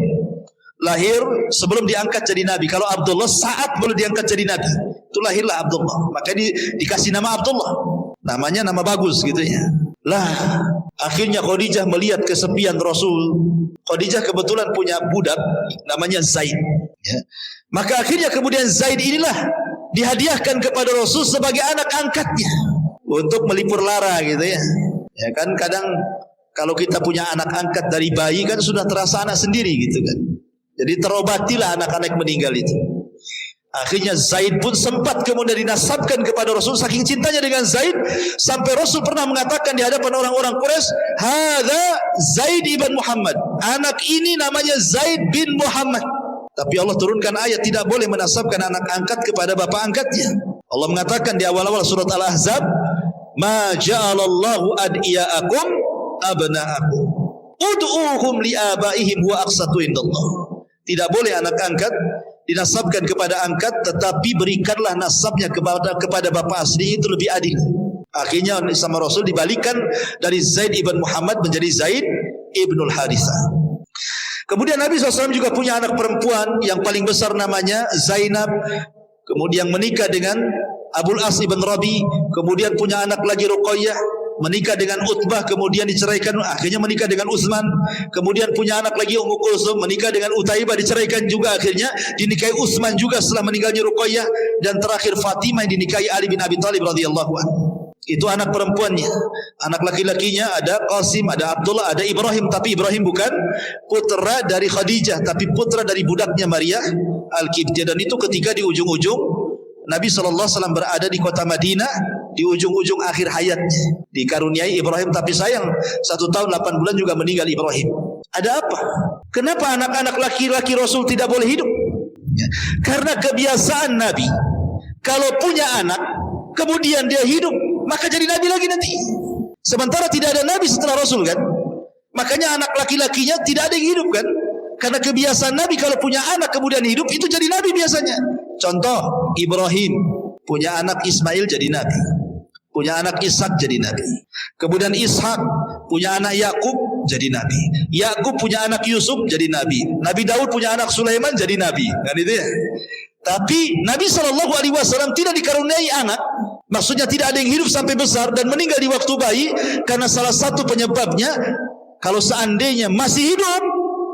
S2: lahir sebelum diangkat jadi Nabi. Kalau Abdullah saat belum diangkat jadi Nabi. Itu lahirlah Abdullah. Makanya dikasih nama Abdullah. Namanya nama bagus gitu ya. Lah akhirnya Khadijah melihat kesepian Rasul. Khadijah kebetulan punya budak namanya Zaid ya. Maka akhirnya kemudian Zaid inilah dihadiahkan kepada Rasul sebagai anak angkatnya untuk melipur lara gitu ya. Ya kan kadang kalau kita punya anak angkat dari bayi kan sudah terasa anak sendiri gitu kan. Jadi terobatilah anak-anak meninggal itu. Akhirnya Zaid pun sempat kemudian dinasabkan kepada Rasul. Saking cintanya dengan Zaid sampai Rasul pernah mengatakan di hadapan orang-orang Quraisy, "Hadza Zaid ibn Muhammad." Anak ini namanya Zaid bin Muhammad. Tapi Allah turunkan ayat tidak boleh menasabkan anak angkat kepada bapak angkatnya. Allah mengatakan di awal-awal surat Al-Ahzab, "Ma ja'alallahu adiya'akum abna'akum. Ud'uhum li'abaihim wa aqsatu indallah." Tidak boleh anak angkat dinasabkan kepada angkat, tetapi berikanlah nasabnya kepada bapak asli, itu lebih adil. Akhirnya sama Rasul dibalikan dari Zaid ibn Muhammad menjadi Zaid ibnul Harithah. Kemudian Nabi SAW juga punya anak perempuan yang paling besar namanya Zainab. Kemudian menikah dengan Abul As ibn Rabi. Kemudian punya anak lagi Ruqayyah. Menikah dengan Utbah, kemudian diceraikan. Akhirnya menikah dengan Utsman. Kemudian punya anak lagi Ummu Kulsum. Menikah dengan Utaibah, diceraikan juga. Akhirnya dinikahi Utsman juga setelah meninggalnya Ruqayyah. Dan terakhir Fatimah yang dinikahi Ali bin Abi Thalib radhiyallahu anhu. Itu anak perempuannya. Anak laki-lakinya ada Qasim, ada Abdullah, ada Ibrahim. Tapi Ibrahim bukan putra dari Khadijah, tapi putra dari budaknya Maria Al-Qibtiyah. Dan itu ketika di ujung-ujung Nabi SAW berada di kota Madinah, di ujung-ujung akhir hayatnya, dikaruniai Ibrahim. Tapi sayang 1 tahun 8 bulan juga meninggal Ibrahim. Ada apa? Kenapa anak-anak laki-laki Rasul tidak boleh hidup? Ya. Karena kebiasaan Nabi, kalau punya anak kemudian dia hidup, maka jadi Nabi lagi nanti. Sementara tidak ada Nabi setelah Rasul kan. Makanya anak laki-lakinya tidak ada yang hidup kan. Karena kebiasaan Nabi kalau punya anak kemudian hidup, itu jadi Nabi biasanya. Contoh, Ibrahim punya anak Ismail jadi Nabi. Punya anak Ishak jadi Nabi. Kemudian Ishak punya anak Yakub jadi Nabi. Yakub punya anak Yusuf jadi Nabi. Nabi Daud punya anak Sulaiman jadi Nabi. Kan itu ya. Tapi Nabi SAW tidak dikaruniai anak. Maksudnya tidak ada yang hidup sampai besar dan meninggal di waktu bayi. Karena salah satu penyebabnya, kalau seandainya masih hidup,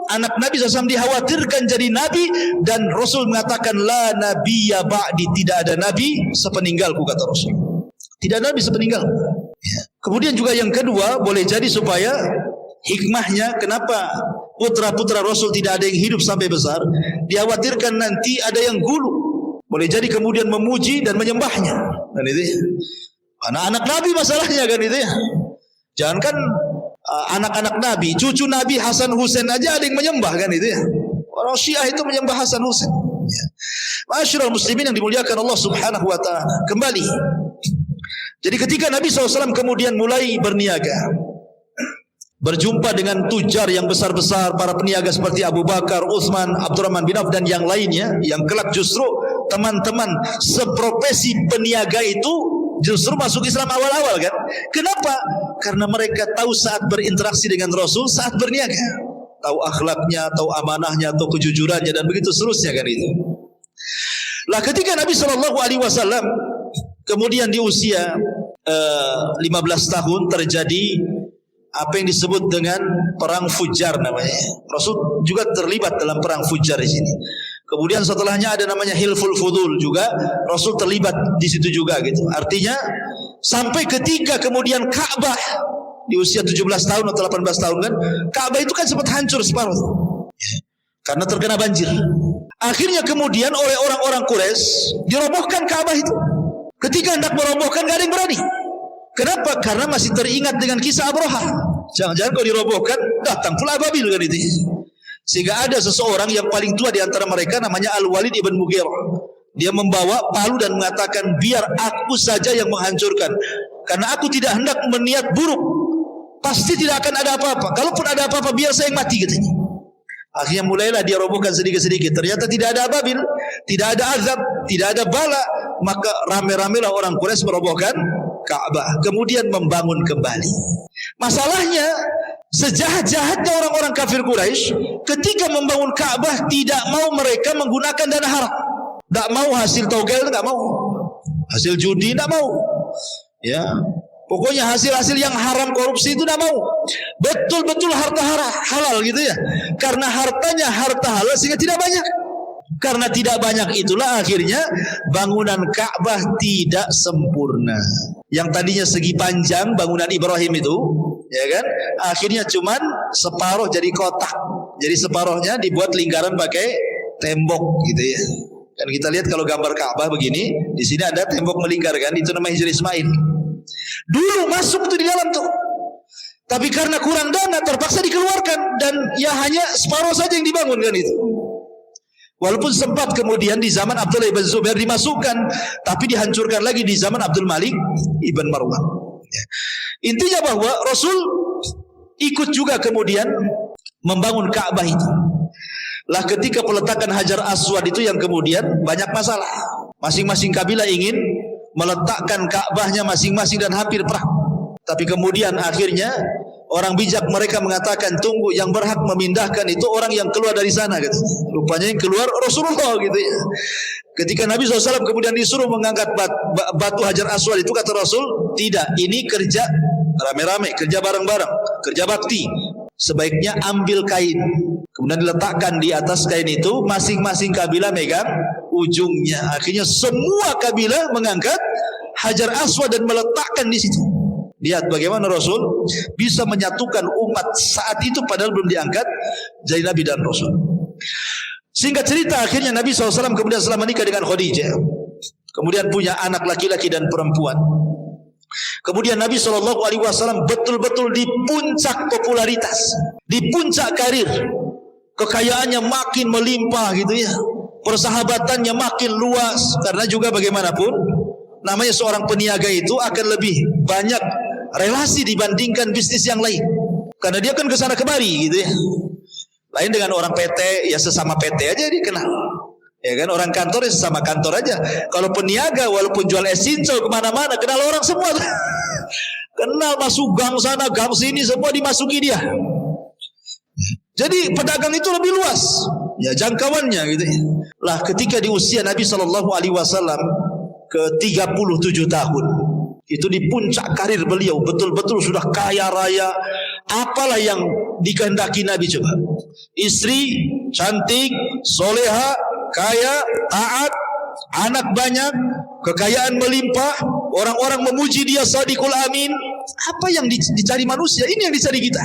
S2: anak Nabi SAW dikhawatirkan jadi Nabi. Dan Rasul mengatakan, "La nabiyya ba'di." Tidak ada Nabi sepeninggalku, kata Rasul. Tidak ada Nabi sepeninggalku. Kemudian juga yang kedua, boleh jadi supaya hikmahnya kenapa putra-putra Rasul tidak ada yang hidup sampai besar, dikhawatirkan nanti ada yang gulu, boleh jadi kemudian memuji dan menyembahnya. Kan itu ya. Anak-anak Nabi masalahnya kan itu ya. Jangankan anak-anak Nabi, cucu Nabi Hasan Husain aja ada yang menyembah kan itu ya. Orang Syiah itu menyembah Hasan Husain. Ya. Ma'asyiral muslimin yang dimuliakan Allah Subhanahu wa taala. Kembali Jadi ketika Nabi SAW kemudian mulai berniaga, berjumpa dengan tujar yang besar-besar, para peniaga seperti Abu Bakar, Utsman, Abdurrahman bin Auf dan yang lainnya, yang kelak justru teman-teman seprofesi peniaga itu justru masuk Islam awal-awal kan? Kenapa? Karena mereka tahu saat berinteraksi dengan Rasul, saat berniaga, tahu akhlaknya, tahu amanahnya, tahu kejujurannya dan begitu seterusnya kan itu. Lah ketika Nabi SAW kemudian di usia 15 tahun terjadi apa yang disebut dengan perang Fujar namanya. Rasul juga terlibat dalam perang Fujar di sini. Kemudian setelahnya ada namanya Hilful Fudul juga, Rasul terlibat di situ juga gitu. Artinya sampai ketika kemudian Ka'bah di usia 17 tahun atau 18 tahun kan, Ka'bah itu kan sempat hancur separuh karena terkena banjir. Akhirnya kemudian oleh orang-orang Quraisy dirobohkan Ka'bah itu. Ketika hendak merobohkan gak ada yang berani. Kenapa? Karena masih teringat dengan kisah Abraha. Jangan-jangan kalau dirobohkan datang pula Ababil kan itu. Sehingga ada seseorang yang paling tua di antara mereka namanya Al-Walid ibn Mughirah. Dia membawa palu dan mengatakan, biar aku saja yang menghancurkan, karena aku tidak hendak berniat buruk. Pasti tidak akan ada apa-apa. Kalaupun ada apa-apa biar saya yang mati katanya. Akhirnya mulailah dia robohkan sedikit-sedikit. Ternyata tidak ada Ababil, tidak ada azab, tidak ada bala. Maka rame-ramelah orang Quraisy merobohkan Ka'bah, kemudian membangun kembali. Masalahnya, sejahat-jahatnya orang-orang kafir Quraisy, ketika membangun Ka'bah tidak mau mereka menggunakan dana haram. Tidak mau hasil togel, tidak mau. Hasil judi, tidak mau. Ya, pokoknya hasil-hasil yang haram korupsi itu tidak mau. Betul-betul harta halal gitu ya. Karena hartanya harta halal sehingga tidak banyak. Karena tidak banyak itulah akhirnya bangunan Ka'bah tidak sempurna. Yang tadinya segi panjang bangunan Ibrahim itu, ya kan? Akhirnya cuman separuh jadi kotak. Jadi separuhnya dibuat lingkaran pakai tembok gitu ya. Dan kita lihat kalau gambar Ka'bah begini, di sini ada tembok melingkar kan, itu namanya Hijr Ismail. Dulu masuk tuh di dalam tuh. Tapi karena kurang dana terpaksa dikeluarkan dan ya hanya separuh saja yang dibangun kan itu. Walaupun sempat kemudian di zaman Abdullah ibn Zubair dimasukkan, tapi dihancurkan lagi di zaman Abdul Malik ibn Marwan. Intinya bahwa Rasul ikut juga kemudian membangun Ka'bah itu. Lah ketika peletakan Hajar Aswad itu yang kemudian banyak masalah. Masing-masing kabilah ingin meletakkan Ka'bahnya masing-masing dan hampir perang. Tapi kemudian akhirnya orang bijak mereka mengatakan, tunggu, yang berhak memindahkan itu orang yang keluar dari sana gitu. Rupanya yang keluar Rasulullah gitu ya. Ketika Nabi SAW kemudian disuruh mengangkat batu Hajar Aswad itu, kata Rasul, tidak, ini kerja rame-rame, kerja bareng-bareng, kerja bakti. Sebaiknya ambil kain, kemudian diletakkan di atas kain itu, masing-masing kabilah megang ujungnya. Akhirnya semua kabilah mengangkat Hajar Aswad dan meletakkan di situ. Lihat bagaimana Rasul bisa menyatukan umat saat itu padahal belum diangkat jadi Nabi dan Rasul. Singkat cerita, akhirnya Nabi SAW kemudian setelah menikah dengan Khadijah, kemudian punya anak laki-laki dan perempuan. Kemudian Nabi SAW betul-betul di puncak popularitas, di puncak karir, kekayaannya makin melimpah gitu ya, persahabatannya makin luas. Karena juga bagaimanapun namanya seorang peniaga itu akan lebih banyak relasi dibandingkan bisnis yang lain. Karena dia kan kesana kemari gitu ya. Lain dengan orang PT, ya sesama PT aja dikenal. Ya kan, orang kantor ya sesama kantor aja. Kalau peniaga walaupun jual es cincau kemana-mana, kenal orang semua. Kenal, masuk gang sana, gang sini, semua dimasuki dia. Jadi pedagang itu lebih luas ya jangkauannya gitu ya. Lah ketika di usia Nabi SAW ke 37 tahun, itu di puncak karir beliau, betul-betul sudah kaya raya. Apalah yang dikehendaki Nabi coba? Istri cantik, soleha, kaya, taat, anak banyak, kekayaan melimpah, orang-orang memuji dia sadiqul amin. Apa yang dicari manusia? Ini yang dicari kita.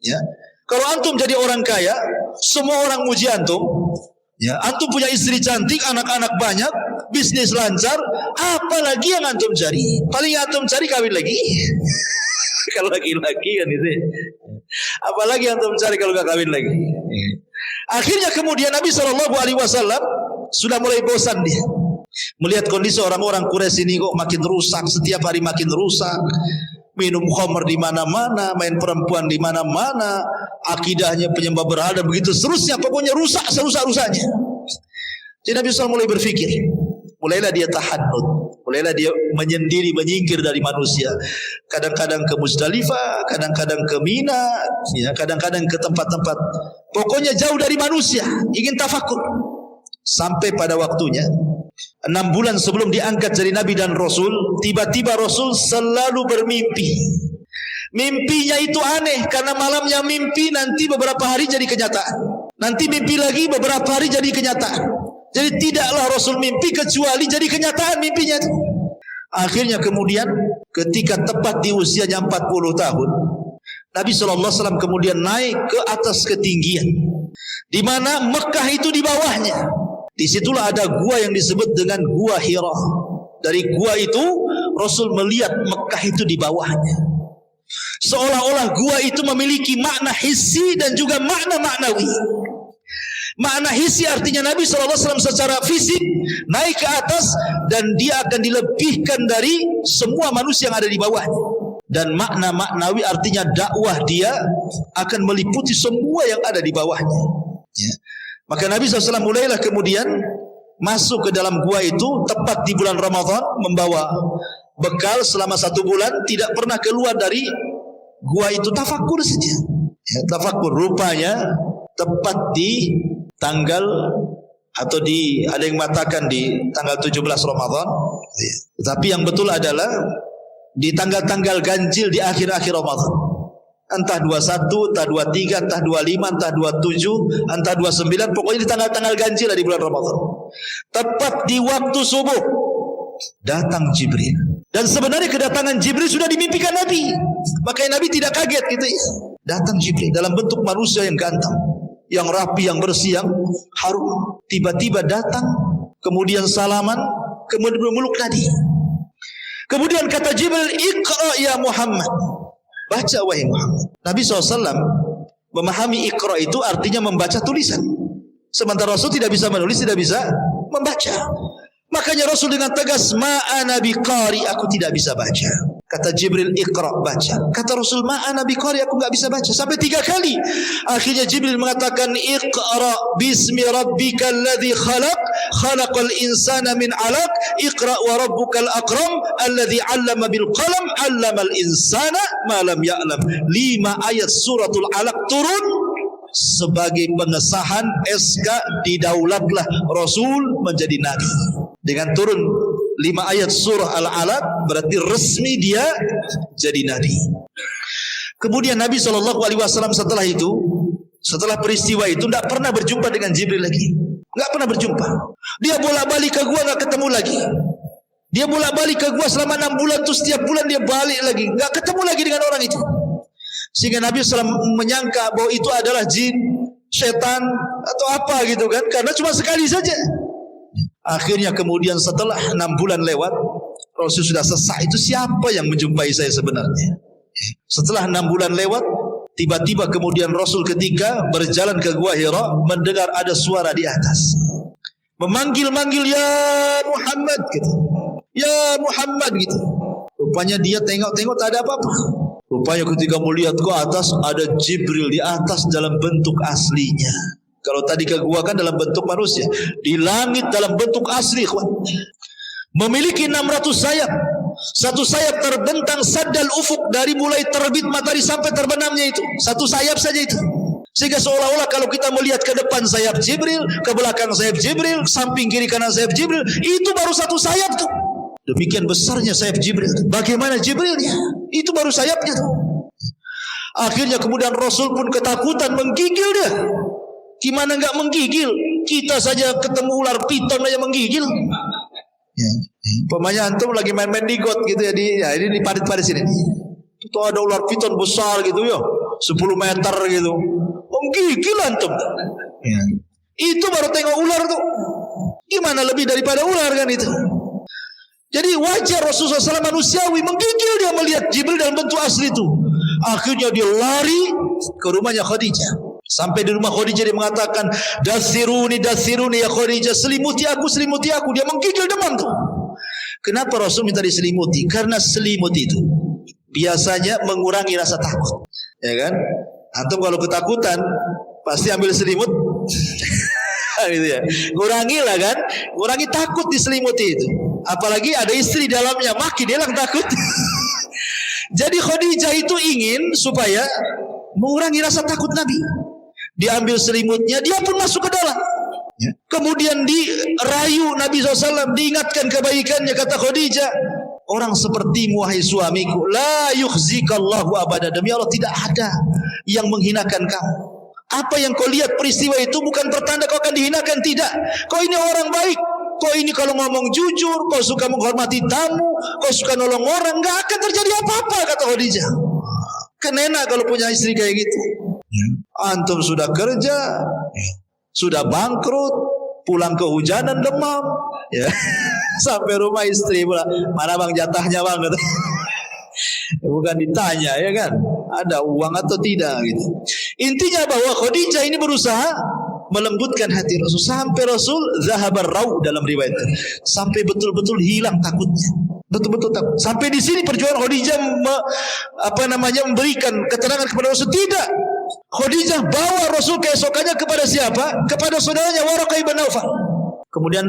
S2: Ya, kalau antum jadi orang kaya, semua orang muji antum. Ya, antum punya istri cantik, anak-anak banyak, bisnis lancar, apalagi yang antum cari? Paling antum cari kawin lagi. Kalau laki-laki kan itu. Apalagi antum cari kalau gak kawin lagi. Akhirnya kemudian Nabi SAW sudah mulai bosan dia. Melihat kondisi orang-orang Quraisy ini kok makin rusak, setiap hari makin rusak. Minum khamr di mana-mana, main perempuan di mana-mana, akidahnya penyembah berhala, begitu seterusnya, pokoknya rusak serusak-rusaknya. Jadi Nabi SAW mulai berfikir, mulailah dia tahannut, mulailah dia menyendiri, menyingkir dari manusia. Kadang-kadang ke Muzdalifah, kadang-kadang ke Mina, ya, kadang-kadang ke tempat-tempat, pokoknya jauh dari manusia, ingin tafakur. Sampai pada waktunya 6 bulan sebelum diangkat jadi Nabi dan Rasul, tiba-tiba Rasul selalu bermimpi. Mimpinya itu aneh, karena malamnya mimpi, nanti beberapa hari jadi kenyataan. Nanti mimpi lagi, beberapa hari jadi kenyataan. Jadi tidaklah Rasul mimpi kecuali jadi kenyataan mimpinya itu. Akhirnya kemudian ketika tepat di usianya 40 tahun, Nabi SAW kemudian naik ke atas ketinggian, di mana Mekah itu di bawahnya. Disitulah ada gua yang disebut dengan Gua Hira. Dari gua itu Rasul melihat Mekah itu di bawahnya. Seolah-olah gua itu memiliki makna hissi dan juga makna maknawi. Makna hissi artinya Nabi SAW secara fisik naik ke atas dan dia akan dilebihkan dari semua manusia yang ada di bawahnya. Dan makna maknawi artinya dakwah dia akan meliputi semua yang ada di bawahnya. Ya. Maka Nabi SAW mulailah kemudian masuk ke dalam gua itu tepat di bulan Ramadan, membawa bekal selama 1 bulan, tidak pernah keluar dari gua itu, tafakur saja. Ya, tafakur. Rupanya tepat di tanggal, atau ada yang mengatakan di tanggal 17 Ramadan, ya. Tetapi yang betul adalah di tanggal-tanggal ganjil di akhir-akhir Ramadan. Entah 21, entah 23, entah 25, entah 27, entah 29, pokoknya di tanggal-tanggal ganjil di bulan Ramadan. Tepat di waktu subuh datang Jibril. Dan sebenarnya kedatangan Jibril sudah dimimpikan Nabi. Makanya Nabi tidak kaget gitu ya. Datang Jibril dalam bentuk manusia yang ganteng, yang rapi, yang bersih, yang harum. Tiba-tiba datang, kemudian salaman, kemudian memeluk Nabi. Kemudian kata Jibril, "Iqra ya Muhammad." Baca wahai Muhammad. Nabi SAW memahami Iqra itu artinya membaca tulisan. Sementara Rasul tidak bisa menulis, tidak bisa membaca. Makanya Rasul dengan tegas, "Ma'ana biqari," aku tidak bisa baca. Kata Jibril, "Iqra," baca. Kata Rasul, "Ma'ana biqari," aku enggak bisa baca. Sampai 3 kali. Akhirnya Jibril mengatakan, "Iqra bismi rabbikal ladzi khalaq, khalaqal insana min 'alaq, iqra wa rabbukal akram, alladzi 'allama bil qalam, 'allamal insana ma lam ya'lam." 5 ayat suratul 'Alaq turun sebagai pengesahan SK didaulatlah Rasul menjadi nabi. Dengan turun 5 ayat surah Al-Alaq berarti resmi dia jadi nabi. Kemudian Nabi SAW setelah itu, setelah peristiwa itu, tidak pernah berjumpa dengan Jibril lagi. Tidak pernah berjumpa. Dia bolak-balik ke gua, tidak ketemu lagi. Dia bolak-balik ke gua selama 6 bulan, terus setiap bulan dia balik lagi, tidak ketemu lagi dengan orang itu. Sehingga Nabi SAW menyangka bahwa itu adalah jin, setan atau apa gitu kan, karena cuma sekali saja. Akhirnya kemudian setelah 6 bulan lewat, Rasul sudah sesak, itu siapa yang menjumpai saya sebenarnya. Setelah 6 bulan lewat, tiba-tiba kemudian Rasul ketika berjalan ke Gua Hira mendengar ada suara di atas memanggil-manggil, "Ya Muhammad," gitu. "Ya Muhammad," gitu. Rupanya dia tengok-tengok tak ada apa-apa. Rupanya ketika melihat ke atas ada Jibril di atas dalam bentuk aslinya. Kalau tadi ke gua kan dalam bentuk manusia, di langit dalam bentuk asli, kawan. Memiliki 600 sayap. Satu sayap terbentang saddal ufuk, dari mulai terbit matahari sampai terbenamnya itu. Satu sayap saja itu. Sehingga seolah-olah kalau kita melihat ke depan sayap Jibril, ke belakang sayap Jibril, samping kiri kanan sayap Jibril, itu baru satu sayap tuh. Demikian besarnya sayap Jibril. Bagaimana Jibrilnya? Itu baru sayapnya tuh. Akhirnya kemudian Rasul pun ketakutan, menggigil dia. Gimana enggak menggigil? Kita saja ketemu ular piton aja menggigil. Ya. Pemanya antum lagi main-main di got gitu ya, ini di parit-parit sini. Itu ada ular piton besar gitu ya, 10 meter gitu. Menggigil antum. Ya. Itu baru tengok ular tuh. Gimana lebih daripada ular kan itu? Jadi wajar Rasulullah SAW manusiawi, menggigil dia melihat Jibril dalam bentuk asli itu. Akhirnya dia lari ke rumahnya Khadijah. Sampai di rumah Khadijah dia mengatakan, dasiruni ya Khadijah, selimuti aku. Dia menggigil demam tuh. Kenapa Rasul minta diselimuti? Karena selimut itu biasanya mengurangi rasa takut, ya kan? Antum kalau ketakutan pasti ambil selimut, gitu ya. Kurangilah kan, kurangi takut diselimuti itu. Apalagi ada istri dalamnya, makin hilang takut. Jadi Khadijah itu ingin supaya mengurangi rasa takut Nabi. Diambil selimutnya, dia pun masuk ke dalam. Kemudian dirayu Nabi SAW, diingatkan kebaikannya. Kata Khadijah, orang sepertimu wahai suamiku, la yukhzikallahu abada, demi Allah tidak ada yang menghinakan kamu. Apa yang kau lihat peristiwa itu bukan pertanda kau akan dihinakan, tidak. Kau ini orang baik, kau ini kalau ngomong jujur, kau suka menghormati tamu, kau suka nolong orang, gak akan terjadi apa-apa, kata Khadijah. Kan enak kalau punya istri kayak gitu. Antum sudah kerja, sudah bangkrut, pulang kehujanan demam, ya. Sampai rumah istri pula, mana bang jatahnya bang? Bukan ditanya, ya kan? Ada uang atau tidak gitu. Intinya bahwa Khadijah ini berusaha melembutkan hati Rasul sampai Rasul zahabar rau dalam riwayat, sampai betul-betul hilang takutnya, betul-betul takut. Sampai di sini perjuangan Khadijah memberikan keterangan kepada Rasul, tidak. Khadijah bawa Rasul keesokannya kepada siapa? Kepada saudaranya Waraqah ibn Nawfal. Kemudian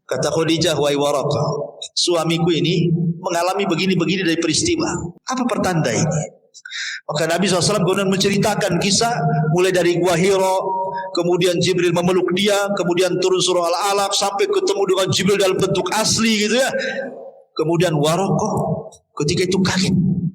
S2: kata Khadijah, wahai Waraqah, suamiku ini mengalami begini-begini dari peristiwa. Apa pertanda ini? Maka Nabi SAW kemudian menceritakan kisah mulai dari Gua Hira, kemudian Jibril memeluk dia, kemudian turun surah Al-Alaq sampai ketemu dengan Jibril dalam bentuk asli gitu ya. Kemudian Waraqah ketika itu kaget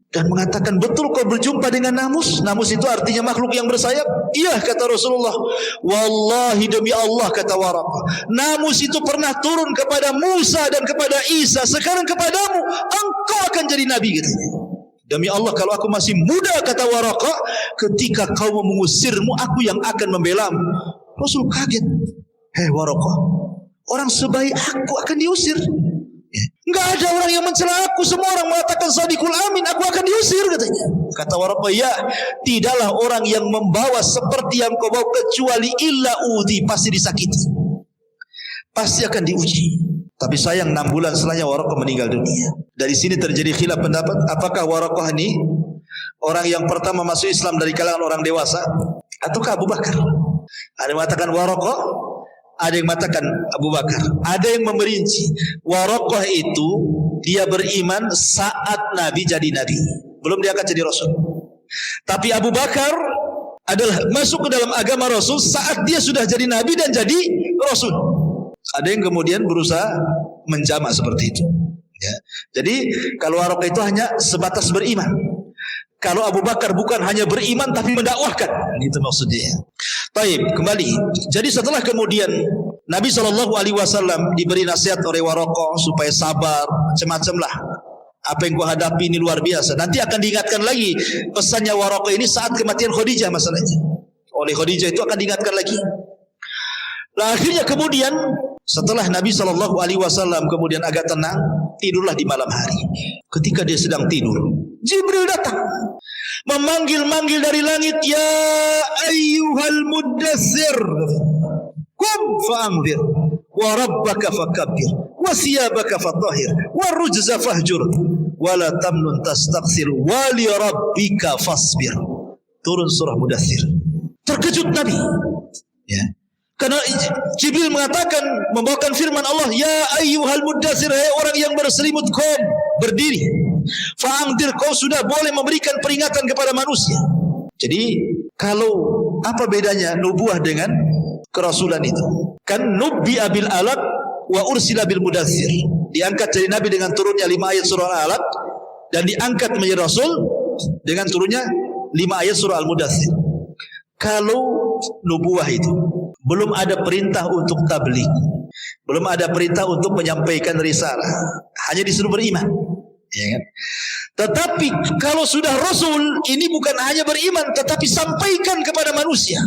S2: dan mengatakan, betul kau berjumpa dengan namus? Namus itu artinya makhluk yang bersayap. Iya, kata Rasulullah. Wallahi demi Allah, kata Waraqah, namus itu pernah turun kepada Musa dan kepada Isa, sekarang kepadamu, engkau akan jadi nabi, katanya. Demi Allah, kalau aku masih muda, kata Waraqah, ketika kau mengusirmu, aku yang akan membelamu. Rasul kaget. Hei Waraqah, orang sebaik aku akan diusir? Enggak ada orang yang mencela aku, semua orang mengatakan Shadiqul Amin, aku akan diusir, katanya. Kata Waraqah, ya, tidaklah orang yang membawa seperti yang kau bawa kecuali illa udi, pasti disakiti, pasti akan diuji. Tapi sayang 6 bulan setelahnya Waraqah meninggal dunia. Dari sini terjadi khilaf pendapat, apakah Waraqah ini orang yang pertama masuk Islam dari kalangan orang dewasa ataukah Abu Bakar? Ada yang mengatakan Waraqah, ada yang mengatakan Abu Bakar. Ada yang memperinci, Waraqah itu dia beriman saat Nabi jadi Nabi, belum dia akan jadi Rasul. Tapi Abu Bakar adalah masuk ke dalam agama Rasul saat dia sudah jadi Nabi dan jadi Rasul. Ada yang kemudian berusaha menjamak seperti itu, ya. Jadi kalau Waraqah itu hanya sebatas beriman. Kalau Abu Bakar bukan hanya beriman tapi mendakwahkan, itu maksudnya. Baik, kembali. Jadi setelah kemudian Nabi SAW diberi nasihat oleh Waraqah supaya sabar, macam-macam lah. Apa yang kau hadapi ini luar biasa. Nanti akan diingatkan lagi pesannya Waraqah ini saat kematian Khadijah masalahnya. Oleh Khadijah itu akan diingatkan lagi. Nah, akhirnya kemudian setelah Nabi SAW kemudian agak tenang, tidurlah di malam hari. Ketika dia sedang tidur, Jibril datang memanggil-manggil dari langit, ya ayyuhal muddassir, qum fa'anzir, wa rabbaka fakabbir, wa siyabaka fatahhir, wa rujza fahjur, wa la tamnun tastaghfir, wa li rabbika fasbir. Turun surah Mudaththir. Terkejut Nabi, ya. Karena Jibril mengatakan, membawakan firman Allah, ya ayyuhal muddatsir, hai orang yang berselimut, qum, berdiri. Fa'angdir, kau sudah boleh memberikan peringatan kepada manusia. Jadi kalau apa bedanya nubuah dengan kerasulan itu? Kan nubbi'a bil alaq wa ursila bil mudaththir. Diangkat jadi nabi dengan turunnya 5 ayat surah Al-Alaq, dan diangkat menjadi rasul dengan turunnya 5 ayat surah Al-Mudaththir. Kalau nubuah itu belum ada perintah untuk tabligh, belum ada perintah untuk menyampaikan risalah, hanya disuruh beriman, ya kan? Tetapi kalau sudah rasul, ini bukan hanya beriman tetapi sampaikan kepada manusia.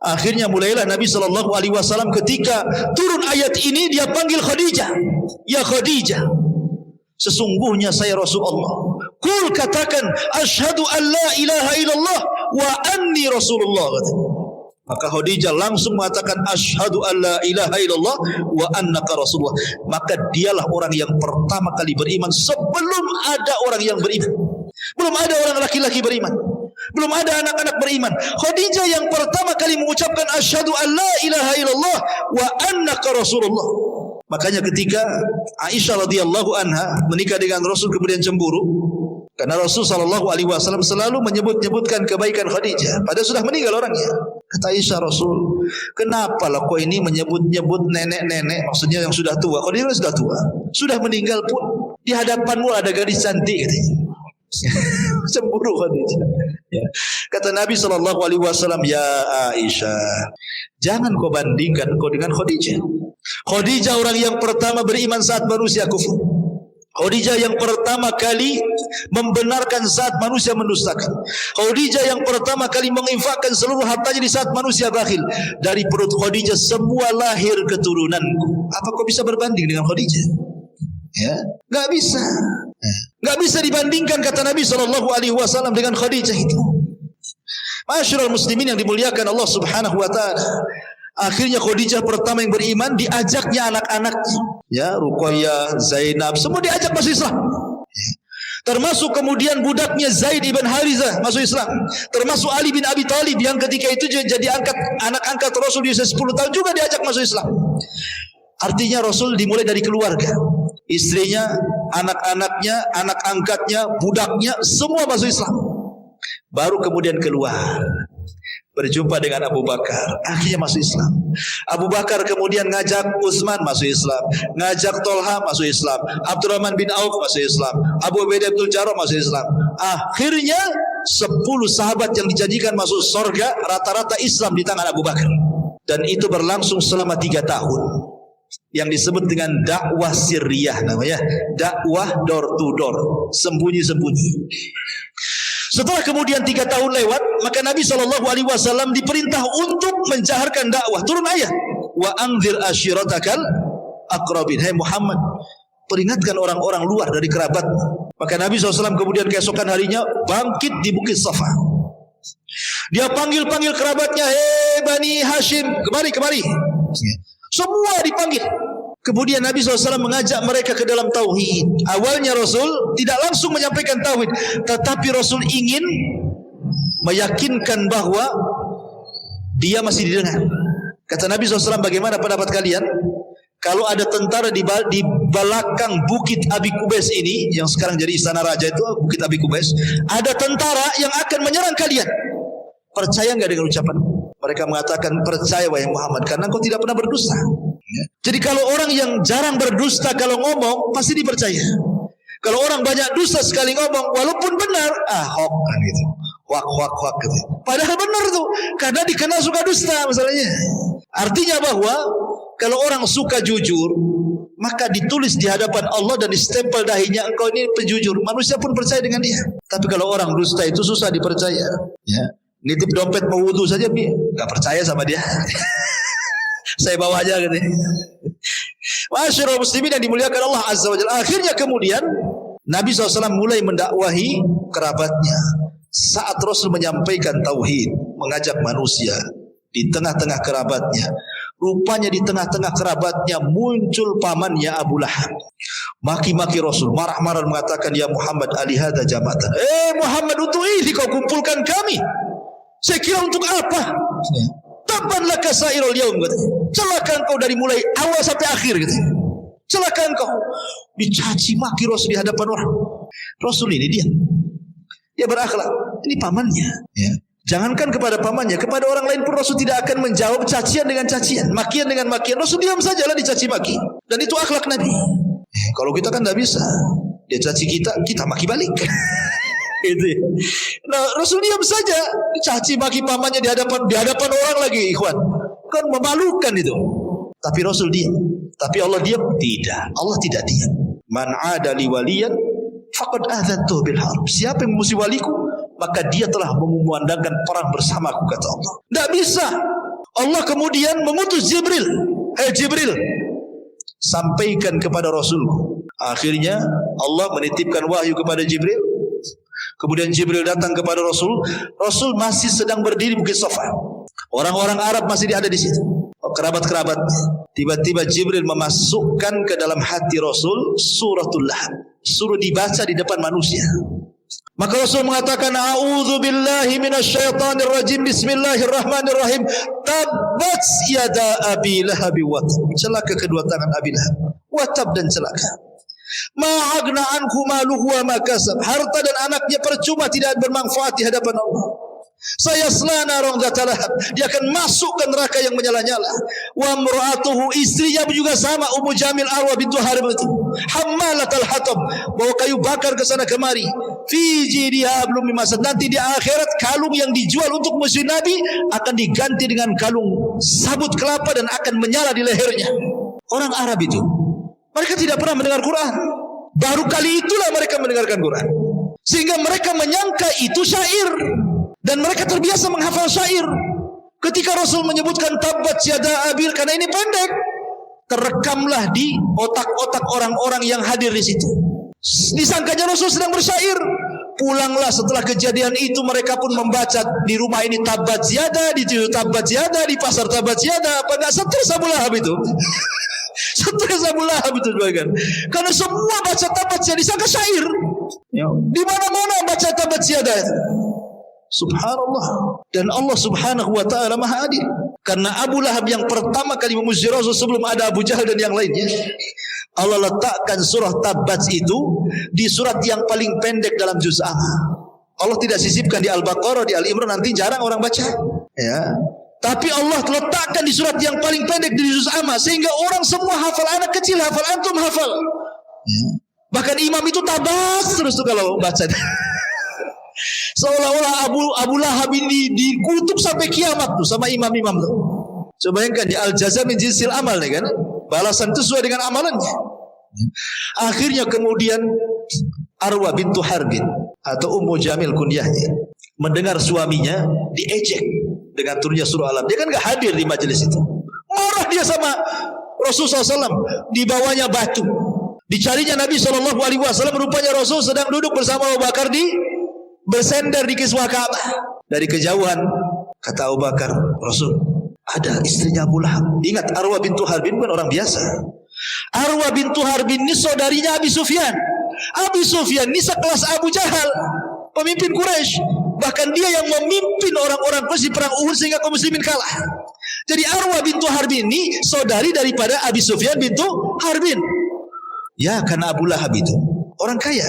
S2: Akhirnya mulailah Nabi SAW ketika turun ayat ini, dia panggil Khadijah, ya Khadijah, sesungguhnya saya Rasulullah. Kul, katakan, asyhadu an la ilaha illallah wa anni Rasulullah. Maka Khadijah langsung mengatakan asyhadu an la ilaha illallah wa annaka Rasulullah. Maka dialah orang yang pertama kali beriman sebelum ada orang yang beriman. Belum ada orang laki-laki beriman. Belum ada anak-anak beriman. Khadijah yang pertama kali mengucapkan asyhadu an la ilaha illallah wa annaka Rasulullah. Makanya ketika Aisyah radhiyallahu anha menikah dengan Rasul kemudian cemburu, karena Rasul sallallahu alaihi wasallam selalu menyebut-nyebutkan kebaikan Khadijah, padahal sudah meninggal orangnya. Kata Aisyah, Rasul, kenapa lah kau ini menyebut-nyebut nenek-nenek, maksudnya yang sudah tua. Khadijah sudah tua, sudah meninggal pun di hadapanmu ada gadis cantik, katanya. Cemburu Khadijah. Ya. Kata Nabi sallallahu alaihi wasallam, ya Aisyah, jangan kau bandingkan kau dengan Khadijah. Khadijah orang yang pertama beriman saat manusia kufur. Khadijah yang pertama kali membenarkan saat manusia mendustakan. Khadijah yang pertama kali menginfakkan seluruh hartanya di saat manusia bakhil. Dari perut Khadijah semua lahir keturunanku. Apa kau bisa berbanding dengan Khadijah? Ya, enggak bisa. Enggak bisa dibandingkan, kata Nabi SAW dengan Khadijah itu. Masyarul muslimin yang dimuliakan Allah Subhanahu wa taala. Akhirnya Khadijah pertama yang beriman, diajaknya anak-anaknya, ya, Ruqayyah, Zainab, semua diajak masuk Islam. Termasuk kemudian budaknya Zaid ibn Harithah masuk Islam. Termasuk Ali bin Abi Thalib yang ketika itu jadi anak angkat Rasul di usia 10 tahun juga diajak masuk Islam. Artinya Rasul dimulai dari keluarga. Istrinya, anak-anaknya, anak angkatnya, budaknya, semua masuk Islam. Baru kemudian keluar, berjumpa dengan Abu Bakar, akhirnya masuk Islam. Abu Bakar kemudian ngajak Utsman masuk Islam, ngajak Tolha masuk Islam, Abdurrahman bin Auf masuk Islam, Abu Ubaidah bin Jarrah masuk Islam. Akhirnya 10 sahabat yang dijanjikan masuk surga rata-rata Islam di tangan Abu Bakar. Dan itu berlangsung selama 3 tahun. Yang disebut dengan dakwah sirriyah namanya, dakwah door to door, sembunyi-sembunyi. Setelah kemudian 3 tahun lewat, maka Nabi SAW diperintah untuk menjaharkan dakwah. Turun ayat, wa anzir ashiratakal aqrabin. Hai Muhammad, peringatkan orang-orang luar dari kerabat. Maka Nabi SAW kemudian keesokan harinya bangkit di Bukit Safa. Dia panggil-panggil kerabatnya, hei Bani Hashim, kemari. Semua dipanggil. Kemudian Nabi SAW mengajak mereka ke dalam tauhid. Awalnya Rasul tidak langsung menyampaikan tauhid, tetapi Rasul ingin meyakinkan bahwa dia masih didengar. Kata Nabi SAW, bagaimana pendapat kalian kalau ada tentara di belakang Bukit Abi Qubais ini, yang sekarang jadi istana raja itu, Bukit Abi Qubais, ada tentara yang akan menyerang kalian. Percaya enggak dengan ucapan? Mereka mengatakan, percaya wahai Muhammad, karena engkau tidak pernah berdusta. Ya. Jadi kalau orang yang jarang berdusta kalau ngomong pasti dipercaya. Kalau orang banyak dusta sekali ngomong, walaupun benar, hoax kan gitu, hoax gitu. Padahal benar tuh, karena dikenal suka dusta masalahnya. Artinya bahwa kalau orang suka jujur, maka ditulis di hadapan Allah dan distempel dahinya, engkau ini penjujur. Manusia pun percaya dengan dia. Tapi kalau orang dusta itu susah dipercaya. Ya. Nitip dompet mau wudu saja, nggak percaya sama dia. Saya bawa aja gitu. Masyarul muslimin yang dimuliakan Allah Azza wa Jalla. Akhirnya kemudian Nabi SAW mulai mendakwahi kerabatnya. Saat Rasul menyampaikan tauhid, mengajak manusia di tengah-tengah kerabatnya, rupanya di tengah-tengah kerabatnya muncul pamannya Abu Lahab. Maki-maki Rasul, marah-marah mengatakan, ya Muhammad, alihada jama'atan. Muhammad, untuk ini kau kumpulkan kami. Saya kira untuk apa? Tabban laka sairul yaum, katanya. Celaka engkau dari mulai awal sampai akhir, katanya. Celaka engkau. Dicaci maki Rasul di hadapan orang. Rasul ini dia berakhlak. Ini pamannya, ya. Jangankan kepada pamannya, kepada orang lain pun Rasul tidak akan menjawab cacian dengan cacian, makian dengan makian. Rasul diam sajalah dicaci maki. Dan itu akhlak Nabi. Kalau kita kan tidak bisa. Dia caci kita maki balik. Itu. Nah, Rasul diam saja, dicaci maki pamannya di hadapan orang lagi, ikhwan. Kan memalukan itu. Tapi Rasul diam. Tapi Allah diam? Tidak. Allah tidak diam. Man 'ada li waliyan faqad adzantuhu bil harb. Siapa yang memusuhi waliku, maka dia telah memandangkan perang bersamaku, kata Allah. Tidak bisa. Allah kemudian mengutus Jibril. Jibril, sampaikan kepada Rasulku. Akhirnya Allah menitipkan wahyu kepada Jibril. Kemudian Jibril datang kepada Rasul. Rasul masih sedang berdiri di Bukit Safa. Orang-orang Arab masih ada di situ. Kerabat-kerabat. Tiba-tiba Jibril memasukkan ke dalam hati Rasul suratul Lahab. Suruh dibaca di depan manusia. Maka Rasul mengatakan, A'udzu billahi minasyaitonir rajim. Bismillahirrahmanirrahim. Tabbat yada Abi Lahab wa tab. Celaka kedua tangan Abi Lahab. Wa tab, dan celaka. Ma'agna anhu maluhu wa ma kasab. Harta dan anaknya percuma, tidak bermanfaat di hadapan Allah. Sayasla naran dzata lahab. Dia akan masuk ke neraka yang menyala-nyala. Wa imra'atuhu, istrinya juga sama, Ummu Jamil Arwa bintu Harb itu. Hammalatal hatab, bawa kayu bakar ke sana kemari. Fi jidha hablum min masad. Nanti di akhirat kalung yang dijual untuk musuh Nabi akan diganti dengan kalung sabut kelapa dan akan menyala di lehernya. Orang Arab itu, mereka tidak pernah mendengar Quran. Baru kali itulah mereka mendengarkan Quran. Sehingga mereka menyangka itu syair. Dan mereka terbiasa menghafal syair. Ketika Rasul menyebutkan tabbat yada Abil, karena ini pendek, terekamlah di otak-otak orang-orang yang hadir di situ. Disangkanya Rasul sedang bersyair. Pulanglah setelah kejadian itu, mereka pun membaca di rumah ini tabbat yada, di tabbat yada, di pasar tabbat yada. Apa enggak stres Abu Lahab itu? Stres Abu Lahab itu sebagian. Karena semua baca tabbat yada disangka syair. Di mana-mana baca tabbat yada itu. Subhanallah. Dan Allah subhanahu wa ta'ala maha adil. Karena Abu Lahab yang pertama kali memuji Rasul sebelum ada Abu Jahal dan yang lainnya, Allah letakkan surah Tabbat itu di surat yang paling pendek dalam juz amma. Allah tidak sisipkan di Al-Baqarah, di Al-Imran, nanti jarang orang baca, ya. Tapi Allah letakkan di surat yang paling pendek di juz amma, sehingga orang semua hafal. Anak kecil hafal, antum hafal, ya. Bahkan imam itu tabas terus tuh kalau baca. Seolah-olah Abu Lahab ini dikutuk sampai kiamat tuh sama imam-imam tuh. Coba bayangkan, di al-jaza min jinsil amal nih kan. Balasan itu sesuai dengan amalannya. Akhirnya kemudian Arwa bintu Harbin atau Ummu Jamil kunyahnya mendengar suaminya diejek dengan turunnya surah Alam. Dia kan gak hadir di majelis itu. Marah dia sama Rasulullah SAW. Dibawanya batu. Dicarinya Nabi SAW. Rupanya Rasul sedang duduk bersama Abu Bakar bersender di kiswah Ka'bah. Dari kejauhan kata Abu Bakar, Rasul, ada istrinya Abu Lahab. Ingat, Arwa bintu Harbin bukan orang biasa. Arwa bintu Harbin ini saudarinya Abi Sufyan. Abi Sufyan ini sekelas Abu Jahal, pemimpin Quraisy. Bahkan dia yang memimpin orang-orang Quraisy di perang Uhud sehingga kaum muslimin kalah. Jadi Arwa bintu Harbin ini saudari daripada Abi Sufyan bintu Harbin. Ya, karena Abu Lahab itu orang kaya.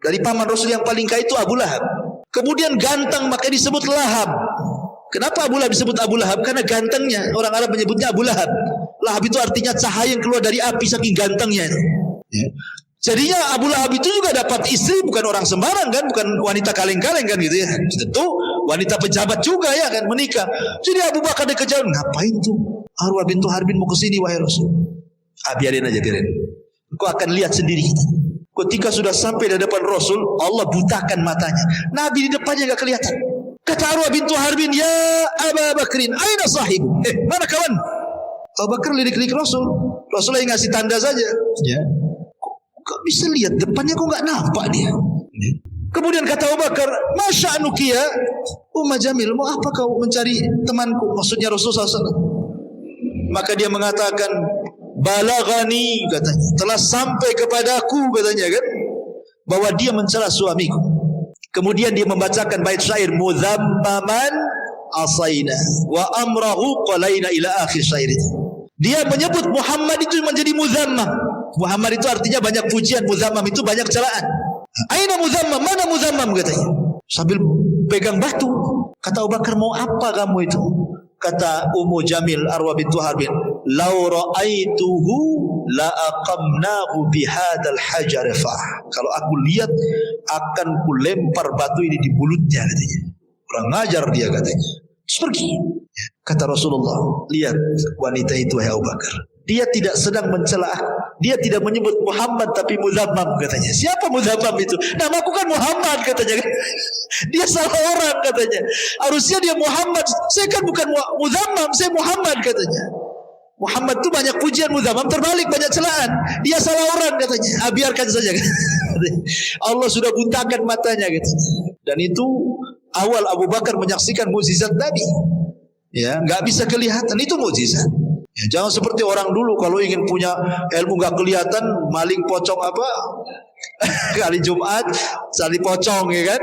S2: Dari paman Rasul yang paling kaya itu Abu Lahab. Kemudian ganteng, maka disebut Lahab. Kenapa Abu Lahab disebut Abu Lahab? Karena gantengnya. Orang Arab menyebutnya Abu Lahab. Lahab itu artinya cahaya yang keluar dari api, saking gantengnya. Ya. Jadinya Abu Lahab itu juga dapat istri bukan orang sembarang kan, bukan wanita kaleng-kaleng kan gitu ya. Tentu wanita pejabat juga ya kan, menikah. Jadi Abu Bakar dikejar, ngapain tuh Arwa bintu Harbin mau ke sini wahai Rasul? Biarin aja, biarin. Kau akan lihat sendiri. Ketika sudah sampai di depan Rasul, Allah butakan matanya. Nabi di depannya enggak kelihatan. Kata Arwa bintu Harbin, ya Abu Bakrin, aina sahibu? Mana kawan? Abu Bakar lirik-lirik Rasul. Rasul yang ngasih tanda saja. Ya. Kok bisa lihat depannya, kok enggak nampak dia? Ya. Kemudian kata Abu Bakar, masya'nuki ya Ummu Jamil, mau apa kau mencari temanku? Maksudnya Rasulullah SAW. Maka dia mengatakan, balagani, katanya, telah sampai kepadaku, katanya kan, bahwa dia mencela suamiku. Kemudian dia membacakan bait syair, mudhammaman asaina wa amrahu qalaina, ila akhir syair itu. Dia menyebut Muhammad itu menjadi mudhammam. Muhammad itu artinya banyak pujian, mudhammam itu banyak celaan. Aina mudhammam, mana mudhammam, katanya, sambil pegang batu. Kata Abu Bakar, mau apa kamu itu? Kata Ummu Jamil Arwa bintu Harbin, "Lau ra'aituhu la aqamnahu bihadzal hajar fa." Kalau aku lihat akan ku lempar batu ini di mulutnya, katanya. Kurang ngajar dia, katanya. Terus pergi. Kata Rasulullah, lihat wanita itu wahai Abu Bakar. Dia tidak sedang mencela aku. Dia tidak menyebut Muhammad tapi Mudhammam, katanya. Siapa Mudhammam itu? Namaku kan Muhammad, katanya. Dia salah orang, katanya. Harusnya dia Muhammad. Saya kan bukan Mudhammam, saya Muhammad, katanya. Muhammad itu banyak pujian, mudzammam terbalik, banyak celaan. Dia salah orang katanya. Biarkan saja. Allah sudah butakan matanya gitu. Dan itu awal Abu Bakar menyaksikan mukjizat Nabi. Ya, enggak bisa kelihatan, itu mukjizat. Ya, jangan seperti orang dulu kalau ingin punya ilmu enggak kelihatan, maling pocong apa? Kali Jumat, tali pocong ya kan?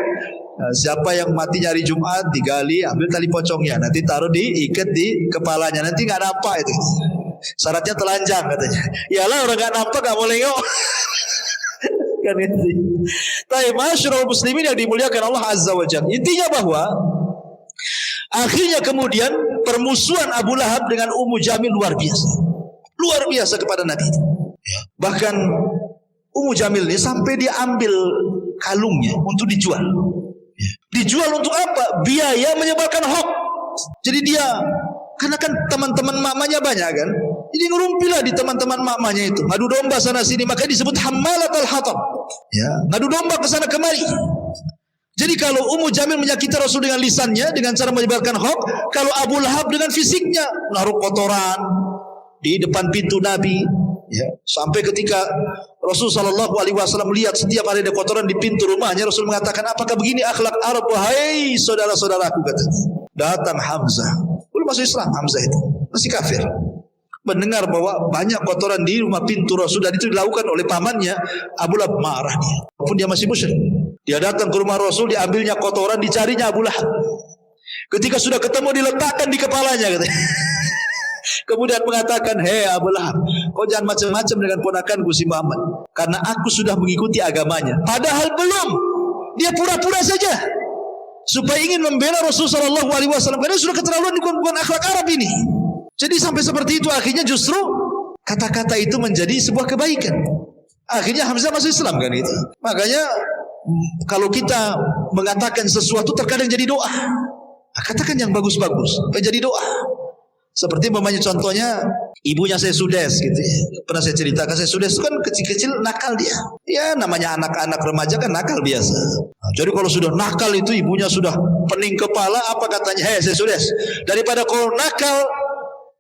S2: Nah, siapa yang mati hari Jumat digali, ambil tali pocongnya, nanti taruh diikat di kepalanya, nanti nggak nampak itu. Syaratnya telanjang katanya. Iyalah orang nggak nampak nggak boleh nengok. Kan itu. Tapi masyarul muslimin yang dimuliakan Allah Azza wa Jalla. Intinya bahwa akhirnya kemudian permusuhan Abu Lahab dengan Ummu Jamil luar biasa kepada Nabi. Bahkan Ummu Jamil ini sampai dia ambil kalungnya untuk dijual. Dijual untuk apa? Biaya menyebarkan hoax. Jadi dia, karena kan teman-teman mamanya banyak kan, jadi ngerumpilah di teman-teman mamanya itu, ngadu domba sana sini, makanya disebut hammalatul hatab. Ya, ngadu domba ke sana kemari. Jadi kalau Ummu Jamil menyakiti Rasul dengan lisannya, dengan cara menyebarkan hoax, kalau Abu Lahab dengan fisiknya, naruh kotoran di depan pintu Nabi. Ya, sampai ketika Rasul sallallahu alaihi wasallam melihat setiap hari ada kotoran di pintu rumahnya, Rasul mengatakan, apakah begini akhlak Arab? Wahai saudara-saudaraku, katanya. Datang Hamzah, belum masuk Islam Hamzah itu, masih kafir. Mendengar bahwa banyak kotoran di rumah pintu Rasul dan itu dilakukan oleh pamannya, Abu Lahab marah dia. Walaupun dia masih musyrik. Dia datang ke rumah Rasul, diambilnya kotoran, dicarinya Abu Lahab. Ketika sudah ketemu diletakkan di kepalanya, katanya. Kemudian mengatakan, hei Abu Lahab, kau jangan macam-macam dengan ponakanku si Muhammad, karena aku sudah mengikuti agamanya. Padahal belum, dia pura-pura saja supaya ingin membela Rasulullah SAW, karena sudah keterlaluan, bukan akhlak Arab ini. Jadi sampai seperti itu, akhirnya justru kata-kata itu menjadi sebuah kebaikan. Akhirnya Hamzah masuk Islam kan itu. Makanya kalau kita mengatakan sesuatu terkadang jadi doa. Katakan yang bagus-bagus, jadi doa. Seperti umpamanya contohnya ibunya saya Sudes gitu ya. Pernah saya ceritakan, saya Sudes itu kan kecil-kecil nakal dia. Ya namanya anak-anak remaja kan nakal biasa. Nah, jadi kalau sudah nakal itu ibunya sudah pening kepala, apa katanya? Hei saya Sudes, daripada kau nakal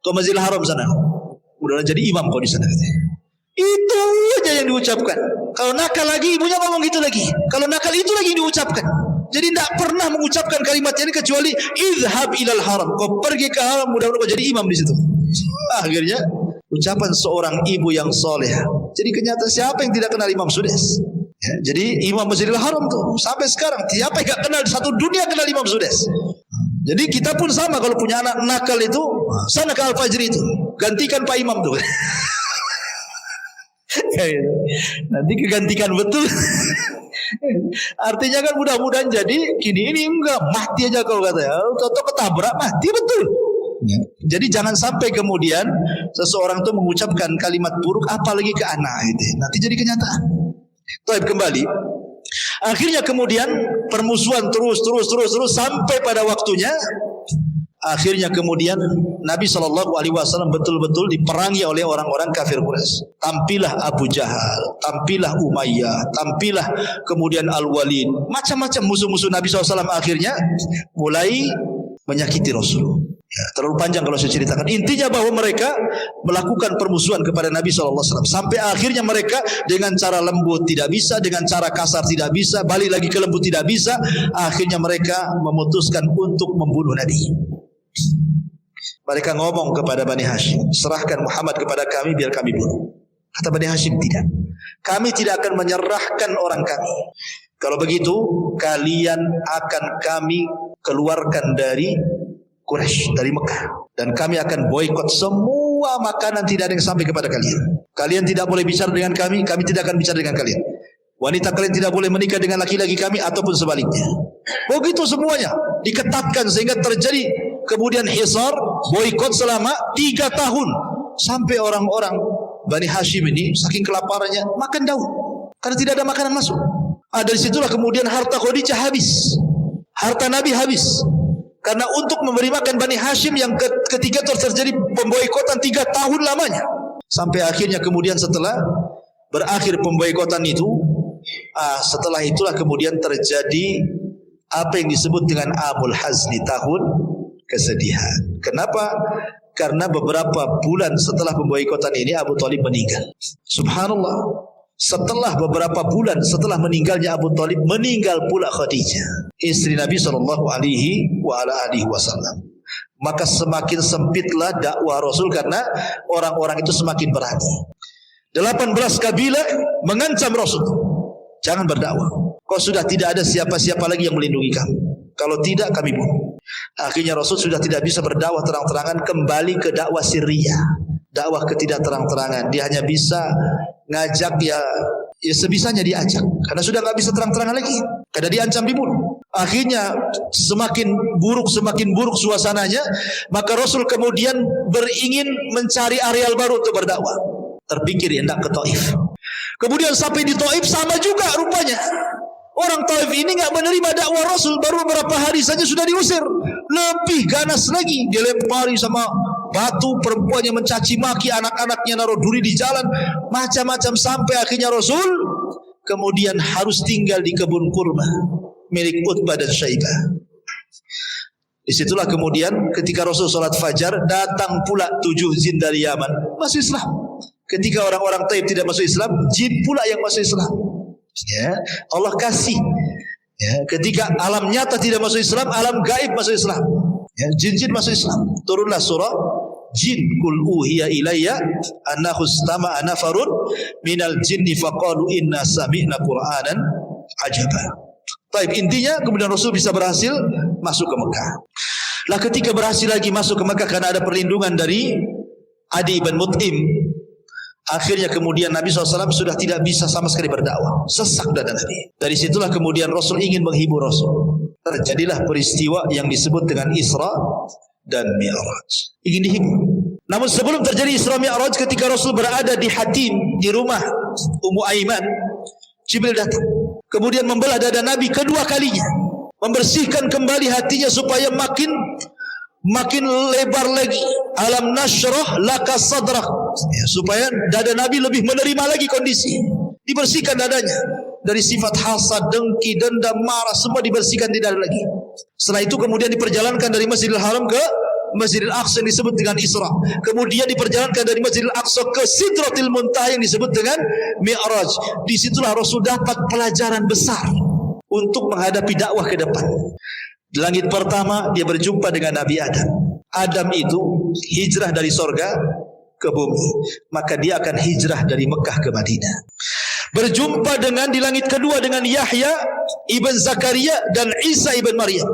S2: ke Masjidil Haram sana, udah jadi imam kau di sana katanya. Itu aja yang diucapkan. Kalau nakal lagi ibunya ngomong gitu lagi. Kalau nakal itu lagi diucapkan. Jadi tidak pernah mengucapkan kalimat ini kecuali izhab ilal haram. Kau pergi ke haram, mudah-mudahan kau jadi imam di situ. Akhirnya ucapan seorang ibu yang soleh. Jadi kenyataan siapa yang tidak kenal Imam Sudes? Ya, jadi Imam Masjidil Haram tuh sampai sekarang siapa yang tidak kenal, satu dunia kenal Imam Sudes. Jadi kita pun sama, kalau punya anak nakal itu sana ke Al-Fajri itu, gantikan Pak Imam tuh. Nanti kegantikan betul. Artinya kan mudah-mudahan jadi ini enggak mati aja kalau katanya. Toto ketabrak mati betul. Ya. Jadi jangan sampai kemudian seseorang itu mengucapkan kalimat buruk apalagi ke anak itu. Nanti jadi kenyataan. Baik, kembali. Akhirnya kemudian permusuhan terus sampai pada waktunya. Akhirnya kemudian Nabi SAW betul-betul diperangi oleh orang-orang kafir Quraisy. Tampilah Abu Jahal, tampilah Umayyah, tampilah kemudian Al-Walid. Macam-macam musuh-musuh Nabi SAW akhirnya mulai menyakiti Rasul. Ya, terlalu panjang kalau saya ceritakan. Intinya bahwa mereka melakukan permusuhan kepada Nabi SAW. Sampai akhirnya mereka dengan cara lembut tidak bisa, dengan cara kasar tidak bisa, balik lagi ke lembut tidak bisa. Akhirnya mereka memutuskan untuk membunuh Nabi. Mereka ngomong kepada Bani Hashim, serahkan Muhammad kepada kami biar kami bunuh. Kata Bani Hashim, tidak. Kami tidak akan menyerahkan orang kami. Kalau begitu kalian akan kami keluarkan dari Quraisy, dari Mekah, dan kami akan boikot semua makanan, tidak ada yang sampai kepada kalian. Kalian tidak boleh bicara dengan kami tidak akan bicara dengan kalian. Wanita kalian tidak boleh menikah dengan laki-laki kami ataupun sebaliknya. Begitu semuanya diketatkan sehingga terjadi kemudian hisar, boikot selama 3 tahun. Sampai orang-orang Bani Hashim ini saking kelaparannya makan daun karena tidak ada makanan masuk. Dari situlah kemudian harta Khadijah habis, harta Nabi habis. Karena untuk memberi makan Bani Hashim yang ketiga terjadi pemboikotan 3 tahun lamanya. Sampai akhirnya kemudian setelah berakhir pemboikotan itu, setelah itulah kemudian terjadi apa yang disebut dengan Amul Hazni, tahun kesedihan. Kenapa? karena beberapa bulan setelah pemboikotan ini Abu Thalib meninggal. Subhanallah. Setelah beberapa bulan setelah meninggalnya Abu Thalib, meninggal pula Khadijah, istri Nabi SAW. Maka semakin sempitlah dakwah Rasul karena orang-orang itu semakin berani. 18 kabilah mengancam Rasul, jangan berdakwah. Kau sudah tidak ada siapa-siapa lagi yang melindungi kamu. Kalau tidak kami bunuh. Akhirnya Rasul sudah tidak bisa berdakwah terang-terangan, kembali ke dakwah sirriyah, dakwah ketidak terang-terangan. Dia hanya bisa ngajak ya sebisanya diajak, karena sudah nggak bisa terang-terangan lagi, karena diancam dibunuh. Akhirnya semakin buruk suasananya. Maka Rasul kemudian beringin mencari areal baru untuk berdakwah. Terpikir hendak ke Taif. Kemudian sampai di Taif sama juga rupanya. Orang Taif ini nggak menerima dakwah Rasul, baru beberapa hari saja sudah diusir. Lebih ganas lagi, dilempari sama batu, perempuannya mencaci maki, anak-anaknya naruh duri di jalan, macam-macam, sampai akhirnya Rasul kemudian harus tinggal di kebun kurma milik Utbah dan Syaibah. Disitulah kemudian ketika Rasul salat fajar, datang pula 7 jin dari Yaman masuk Islam. Ketika orang-orang Taif tidak masuk Islam, jin pula yang masuk Islam. Ya, Allah kasih. Ya, ketika alam nyata tidak masuk Islam, alam gaib masuk Islam. Ya, jin-jin masuk Islam. Turunlah surah Jin, kul uhiya ilayya annahu istama'a nafarun minal jinni faqalu inna sami'na qur'anan ajaba. Baik, intinya kemudian Rasul bisa berhasil masuk ke Mekah. Lah ketika berhasil lagi masuk ke Mekah karena ada perlindungan dari Adi bin Mut'im, akhirnya kemudian Nabi SAW sudah tidak bisa sama sekali berdakwah, sesak dada Nabi. Dari situlah kemudian Rasul ingin menghibur Rasul. Terjadilah peristiwa yang disebut dengan Isra dan Mi'raj. Ingin dihibur. Namun sebelum terjadi Isra Mi'raj, ketika Rasul berada di Hatim, di rumah Ummu Aiman, Jibril datang. Kemudian membelah dada Nabi kedua kalinya, membersihkan kembali hatinya supaya makin lebar lagi. Alam nashrah laka sadrak, ya, supaya dada Nabi lebih menerima lagi kondisi. Dibersihkan dadanya dari sifat hasad, dengki, dendam, marah, semua dibersihkan, tidak ada lagi. Setelah itu kemudian diperjalankan dari Masjidil Haram ke Masjidil Aqsa yang disebut dengan Isra. Kemudian diperjalankan dari Masjidil Aqsa ke Sidratil Muntaha yang disebut dengan Mi'raj. Disitulah Rasul dapat pelajaran besar untuk menghadapi dakwah ke depan. Di langit pertama dia berjumpa dengan Nabi Adam. Adam itu hijrah dari sorga ke bumi, maka dia akan hijrah dari Mekah ke Madinah. Berjumpa dengan di langit kedua dengan Yahya ibn Zakaria dan Isa ibn Maryam.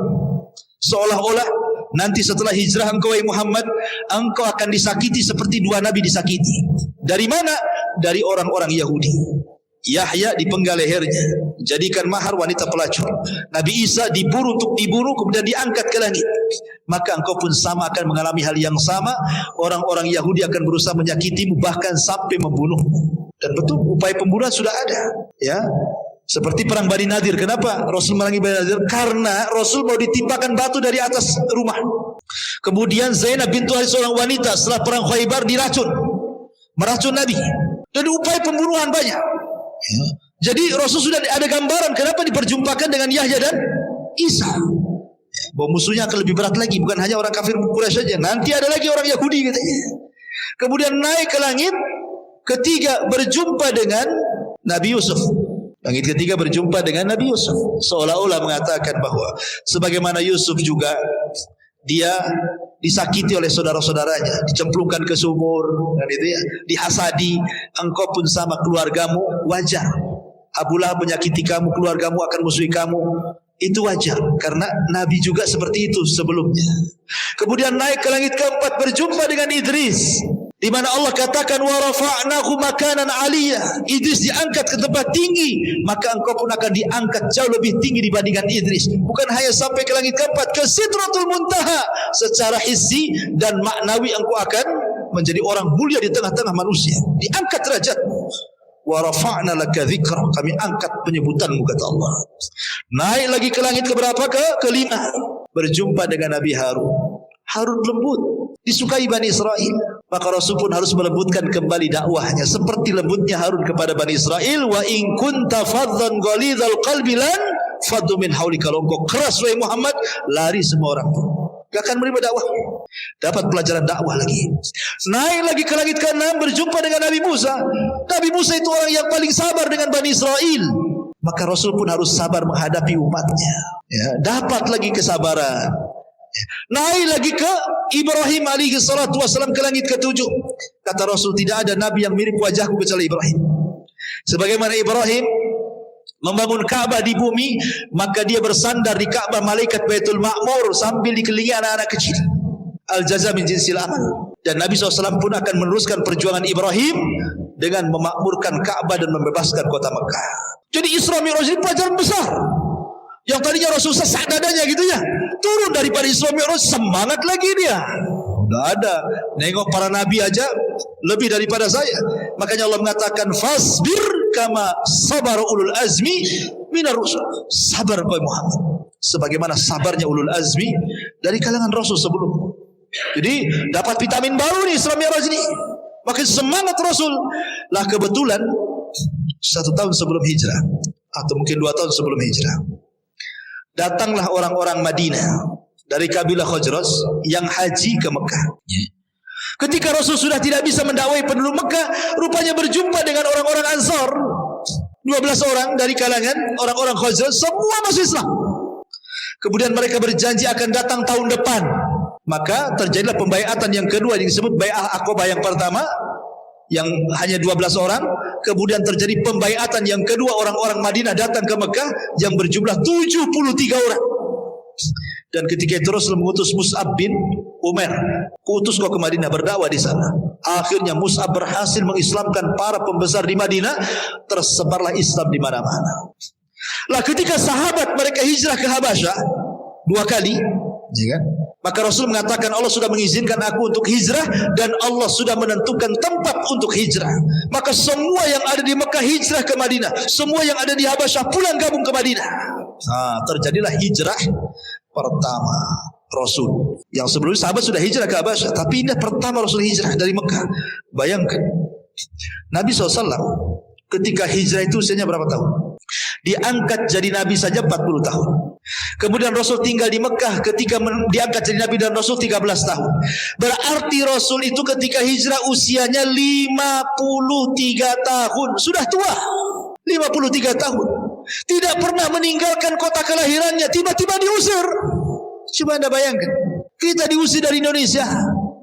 S2: Seolah-olah nanti setelah hijrah engkau wahai Muhammad, engkau akan disakiti seperti dua nabi disakiti. Dari mana? Dari orang-orang Yahudi. Yahya dipenggal lehernya, jadikan mahar wanita pelacur. Nabi Isa diburu untuk dibunuh, kemudian diangkat ke langit. Maka engkau pun sama akan mengalami hal yang sama. Orang-orang Yahudi akan berusaha menyakitimu, bahkan sampai membunuhmu. Dan betul, upaya pembunuhan sudah ada, ya. Seperti perang Bani Nadir. Kenapa Rasul merangi Bani Nadir? Karena Rasul mau ditimpakan batu dari atas rumah. Kemudian Zainab bintu Haris, seorang wanita, setelah perang Khaybar diracun, meracun Nabi. Dan upaya pembunuhan banyak. Ya. Jadi Rasul sudah ada gambaran kenapa diperjumpakan dengan Yahya dan Isa. Bahwa musuhnya akan lebih berat lagi, bukan hanya orang kafir Quraisy saja, nanti ada lagi orang Yahudi katanya. Kemudian naik ke langit ketiga, berjumpa dengan Nabi Yusuf. Langit ketiga berjumpa dengan Nabi Yusuf, seolah-olah mengatakan bahwa sebagaimana Yusuf juga dia disakiti oleh saudara-saudaranya, dicemplungkan ke sumur, dan itu ya, dihasadi, engkau pun sama, keluargamu wajar. Abu Lahab menyakiti kamu, keluargamu akan musuhi kamu, itu wajar karena Nabi juga seperti itu sebelumnya. Kemudian naik ke langit keempat, berjumpa dengan Idris, di mana Allah katakan wa rafa'nahu makanan 'aliyya. Idris diangkat ke tempat tinggi, maka engkau pun akan diangkat jauh lebih tinggi dibandingkan Idris. Bukan hanya sampai ke langit keempat, ke Sidratul Muntaha, secara hissi dan maknawi engkau akan menjadi orang mulia di tengah-tengah manusia, diangkat derajatmu. Wa rafa'na laka dzikra, kami angkat penyebutanmu, kata Allah. Naik lagi ke langit keberapa? Kelima, berjumpa dengan Nabi Harun. Harun lembut, disukai Bani Israel. Maka Rasul pun harus melembutkan kembali dakwahnya seperti lembutnya Harun kepada Bani Israel. Wa in kunta faddan ghalidhal qalbi lan faddu min hawlika. Kalau engkau keras wahai Muhammad, lari semua orang pun, gak akan menerima dakwah. Dapat pelajaran dakwah lagi. Naik lagi ke langit ke-6, berjumpa dengan Nabi Musa. Nabi Musa itu orang yang paling sabar dengan Bani Israel. Maka Rasul pun harus sabar menghadapi umatnya. Ya, dapat lagi kesabaran. Naik lagi ke Ibrahim alaihi salatu wassalam, ke langit ke-7. Kata Rasul, tidak ada Nabi yang mirip wajahku kecuali Ibrahim. Sebagaimana Ibrahim membangun Ka'bah di bumi, maka dia bersandar di Ka'bah malaikat Baitul Ma'mur sambil dikelilingi anak-anak kecil. Al-jaza min jinsil amal. Dan Nabi SAW pun akan meneruskan perjuangan Ibrahim dengan memakmurkan Ka'bah dan membebaskan kota Mekah. Jadi Isra Mi'raj ini pelajaran besar. Yang tadinya Rasul sesak dadanya gitu ya, turun daripada Isra Mi'raj semangat lagi dia. Udah ada, nengok para nabi aja lebih daripada saya. Makanya Allah mengatakan fasbir kama sabar ulul azmi minar rusul. Sabar kau Muhammad sebagaimana sabarnya ulul azmi dari kalangan Rasul sebelum. Jadi dapat vitamin baru nih Isra Mi'raj ini. Makin semangat Rasul. Lah kebetulan 1 tahun sebelum hijrah, atau mungkin 2 tahun sebelum hijrah, datanglah orang-orang Madinah dari kabilah Khazraj yang haji ke Mekah. Ketika Rasul sudah tidak bisa mendakwai penduduk Mekah, rupanya berjumpa dengan orang-orang Ansar. 12 orang dari kalangan orang-orang Khazraj, semua masuk Islam. Kemudian mereka berjanji akan datang tahun depan. Maka terjadilah pembaiatan yang kedua yang disebut Bai'ah Aqabah yang pertama, yang hanya 12 orang. Kemudian terjadi pembaiatan yang kedua, orang-orang Madinah datang ke Mekah yang berjumlah 73 orang. Dan ketika itu Rasul mengutus Mus'ab bin Umair, utus kau ke Madinah berdakwah di sana. Akhirnya Mus'ab berhasil mengislamkan para pembesar di Madinah, tersebarlah Islam di mana-mana. Lah ketika sahabat mereka hijrah ke Habasyah 2 kali, ya kan? Maka Rasul mengatakan Allah sudah mengizinkan aku untuk hijrah dan Allah sudah menentukan tempat untuk hijrah. Maka semua yang ada di Mekah hijrah ke Madinah, semua yang ada di Habasyah pulang gabung ke Madinah. Terjadilah hijrah pertama Rasul. Yang sebelumnya sahabat sudah hijrah ke Habasyah, tapi ini pertama Rasul hijrah dari Mekah. Bayangkan, Nabi SAW ketika hijrah itu usianya berapa tahun? Diangkat jadi Nabi saja 40 tahun. Kemudian Rasul tinggal di Mekah ketika diangkat jadi Nabi dan Rasul 13 tahun. Berarti Rasul itu ketika hijrah usianya 53 tahun. Sudah tua 53 tahun. Tidak pernah meninggalkan kota kelahirannya. Tiba-tiba diusir. Coba anda bayangkan, kita diusir dari Indonesia,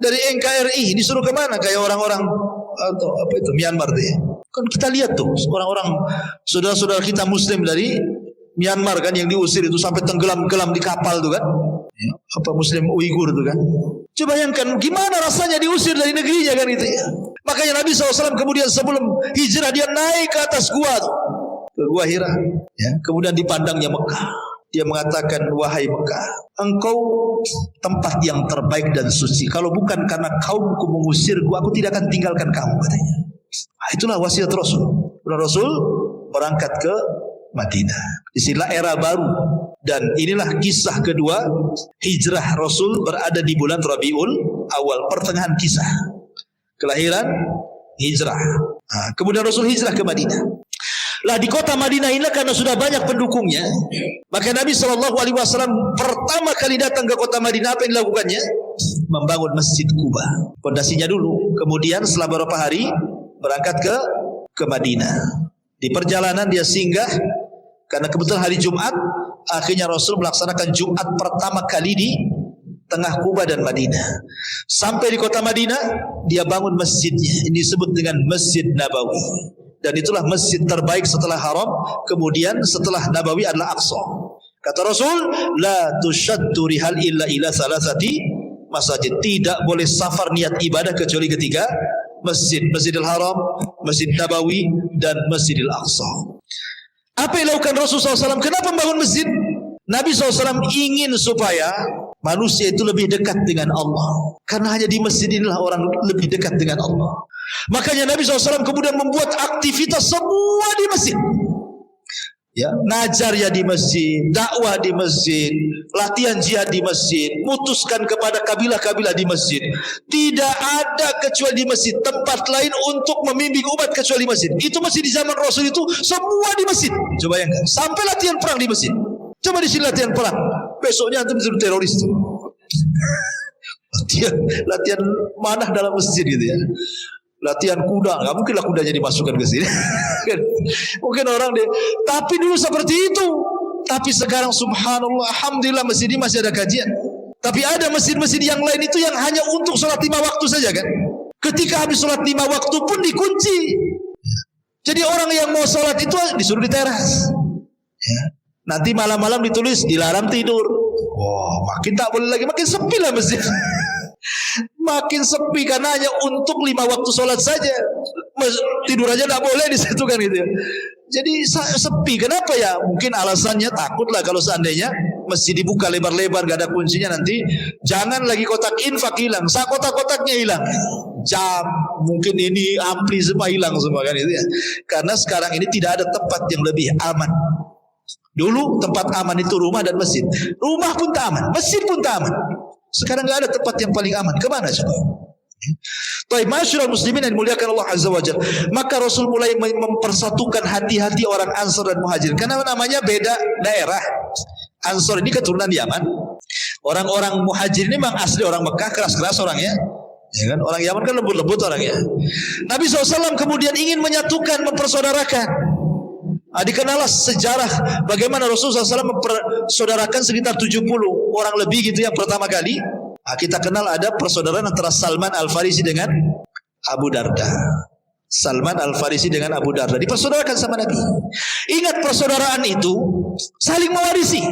S2: dari NKRI, disuruh kemana? Kayak orang-orang atau apa itu Myanmar tuh ya. Kan kita lihat tuh orang-orang saudara-saudara kita Muslim dari Myanmar kan yang diusir itu sampai tenggelam-gelam di kapal tuh kan. Ya, apa Muslim Uighur tuh kan. Coba bayangkan gimana rasanya diusir dari negerinya kan itu ya. Makanya Nabi SAW kemudian sebelum hijrah dia naik ke atas gua tuh, ke gua Hira. Ya, kemudian dipandangnya Mekah. Dia mengatakan, wahai Mekah, engkau tempat yang terbaik dan suci. Kalau bukan karena kaumku mengusirku, aku tidak akan tinggalkan kamu, katanya. Itulah wasiat Rasul. Rasul berangkat ke Madinah. Disinilah era baru. Dan inilah kisah kedua hijrah Rasul berada di bulan Rabiul Awal, pertengahan kisah. Kelahiran, hijrah. Kemudian Rasul hijrah ke Madinah. Lah di kota Madinah ini karena sudah banyak pendukungnya, maka Nabi SAW pertama kali datang ke kota Madinah, apa yang dilakukannya? Membangun Masjid Quba. Pondasinya dulu. Kemudian setelah beberapa hari berangkat ke Madinah. Di perjalanan dia singgah karena kebetulan hari Jumat. Akhirnya Rasul melaksanakan Jumat pertama kali di tengah Quba dan Madinah. Sampai di kota Madinah dia bangun masjidnya. Ini disebut dengan Masjid Nabawi. Dan itulah masjid terbaik setelah Haram, kemudian setelah Nabawi adalah Aqsa. Kata Rasul, la tushaddu rihal illa ila salasati masjid. Tidak boleh safar niat ibadah kecuali ketiga masjid. Masjidil Haram, Masjid Nabawi, dan Masjidil Aqsa. Apa yang dilakukan Rasulullah SAW? Kenapa membangun masjid? Nabi SAW ingin supaya manusia itu lebih dekat dengan Allah. Karena hanya di masjid inilah orang lebih dekat dengan Allah. Makanya Nabi SAW kemudian membuat aktivitas semua di masjid. Ya, ngajar ya di masjid, dakwah di masjid, latihan jihad di masjid, mutuskan kepada kabilah-kabilah di masjid. Tidak ada kecuali di masjid, tempat lain untuk membimbing umat kecuali masjid. Itu masih di zaman Rasul itu semua di masjid. Coba bayangkan, sampai latihan perang di masjid. Coba di sini latihan perang, besoknya antum jadi teroris. Latihan manah dalam masjid gitu ya. Latihan kuda, nggak mungkin lah kudanya dimasukkan ke sini. Mungkin orang dia, tapi dulu seperti itu. Tapi sekarang subhanallah, alhamdulillah masjid ini masih ada kajian. Tapi ada masjid-masjid yang lain itu yang hanya untuk sholat 5 waktu saja kan. Ketika habis sholat 5 waktu pun dikunci. Jadi orang yang mau sholat itu disuruh di teras. Ya. Nanti malam-malam ditulis dilarang tidur. Wah, makin tak boleh lagi, makin sepi lah masjid. Makin sepi karena hanya untuk 5 waktu sholat saja. Tidur aja tak boleh di situ kan gitu ya. Jadi sepi. Kenapa ya? Mungkin alasannya takutlah kalau seandainya masjid dibuka lebar-lebar gak ada kuncinya, nanti jangan lagi kotak infak hilang, kotak-kotaknya hilang, jam mungkin ini ampli semua hilang semua kan itu ya. Karena sekarang ini tidak ada tempat yang lebih aman. Dulu tempat aman itu rumah dan masjid. Rumah pun tak aman, masjid pun tak aman. Sekarang gak ada tempat yang paling aman. Kemana coba? Baik, masyarakat muslimin yang dimuliakan Allah Azza wa Jalla. Maka Rasul mulai mempersatukan hati-hati orang Ansar dan Muhajirin. Karena namanya beda daerah. Ansar ini keturunan Yaman. Orang-orang Muhajirin ini memang asli orang Mekah, keras-keras orangnya. Ya kan? Orang Yaman kan lembut-lembut orangnya. Nabi SAW kemudian ingin menyatukan, mempersaudarakan. Dikenallah sejarah bagaimana Rasulullah SAW mempersaudarakan sekitar 70 orang lebih gitu yang pertama kali. Kita kenal ada persaudaraan antara Salman Al-Farisi dengan Abu Darda. Salman Al-Farisi dengan Abu Darda dipersaudarakan sama Nabi. Ingat, persaudaraan itu saling mewarisi.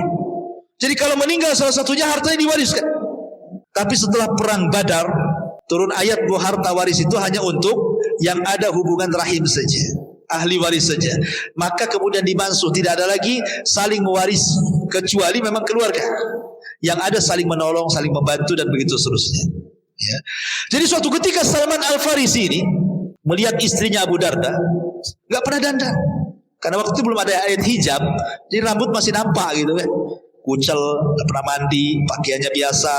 S2: Jadi kalau meninggal salah satunya, hartanya diwariskan. Tapi setelah perang Badar, turun ayat bahwa harta waris itu hanya untuk yang ada hubungan rahim saja, ahli waris saja. Maka kemudian dimansuh, tidak ada lagi saling mewarisi kecuali memang keluarga. Yang ada saling menolong, saling membantu dan begitu seterusnya. Ya. Jadi suatu ketika Salman Al-Farisi ini melihat istrinya Abu Darda nggak pernah dandan, karena waktu itu belum ada ayat hijab, jadi rambut masih nampak gitu kan, kucel, nggak pernah mandi, pakaiannya biasa,